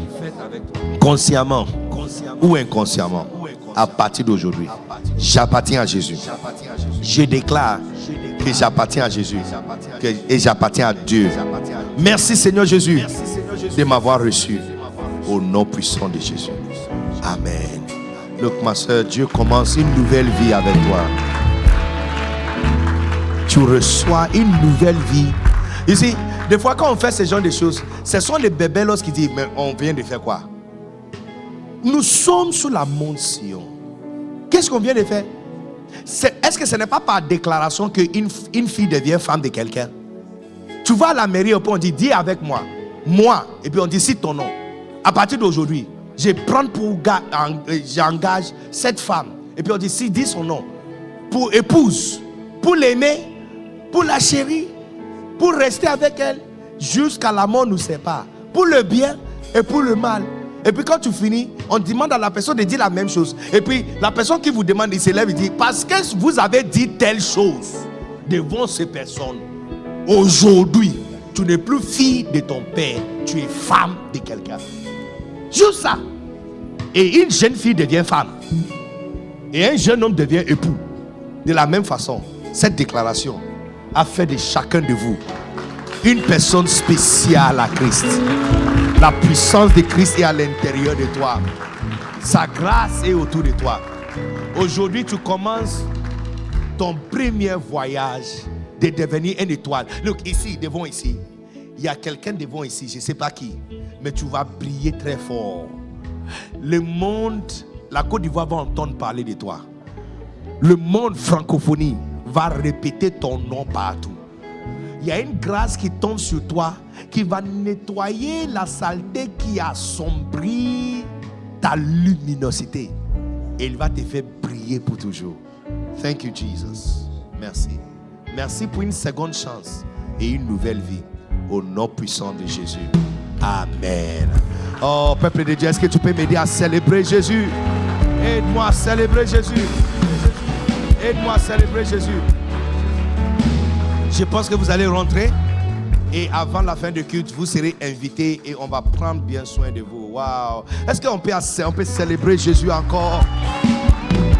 consciemment ou inconsciemment, à partir d'aujourd'hui. J'appartiens à Jésus. Je déclare que j'appartiens à Jésus et j'appartiens à Dieu. Merci Seigneur Jésus de m'avoir reçu au nom puissant de Jésus. Amen. Look, ma soeur, Dieu commence une nouvelle vie avec toi. Tu reçois une nouvelle vie. Ici, des fois quand on fait ce genre de choses, ce sont les bébés qui disent mais on vient de faire quoi? Nous sommes sous la monte Sion. Qu'est-ce qu'on vient de faire? Est-ce que ce n'est pas par déclaration qu'une fille devient femme de quelqu'un? Tu vas à la mairie et on dit dis avec moi. Moi. Et puis on dit cite ton nom. À partir d'aujourd'hui, j'engage cette femme. Et puis on dit si dis son nom. Pour épouse. Pour l'aimer. Pour la chérir. Pour rester avec elle. Jusqu'à la mort nous sépare. Pour le bien et pour le mal. Et puis quand tu finis, on demande à la personne de dire la même chose. Et puis la personne qui vous demande, il se lève et dit parce que vous avez dit telle chose devant ces personnes, aujourd'hui, tu n'es plus fille de ton père, tu es femme de quelqu'un. Juste ça. Et une jeune fille devient femme. Et un jeune homme devient époux. De la même façon, cette déclaration a fait de chacun de vous une personne spéciale à Christ. La puissance de Christ est à l'intérieur de toi. Sa grâce est autour de toi. Aujourd'hui, tu commences ton premier voyage de devenir une étoile. Look, ici, devant ici, il y a quelqu'un devant ici, je ne sais pas qui, mais tu vas briller très fort. Le monde, la Côte d'Ivoire va entendre parler de toi. Le monde francophonie va répéter ton nom partout. Il y a une grâce qui tombe sur toi qui va nettoyer la saleté qui assombrit ta luminosité. Et il va te faire briller pour toujours. Thank you, Jesus. Merci. Merci pour une seconde chance et une nouvelle vie. Au nom puissant de Jésus. Amen. Oh, peuple de Dieu, est-ce que tu peux m'aider à célébrer Jésus? Aide-moi à célébrer Jésus. Aide-moi à célébrer Jésus. Je pense que vous allez rentrer et avant la fin du culte, vous serez invités et on va prendre bien soin de vous. Waouh! Est-ce qu'on peut célébrer Jésus encore?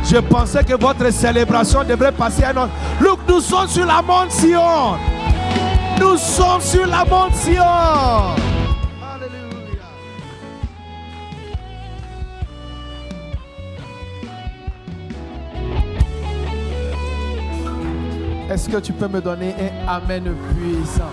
Je pensais que votre célébration devrait passer à notre... Look, nous sommes sur la monte Sion. Nous sommes sur la monte Sion. Alléluia. Est-ce que tu peux me donner un amen puissant?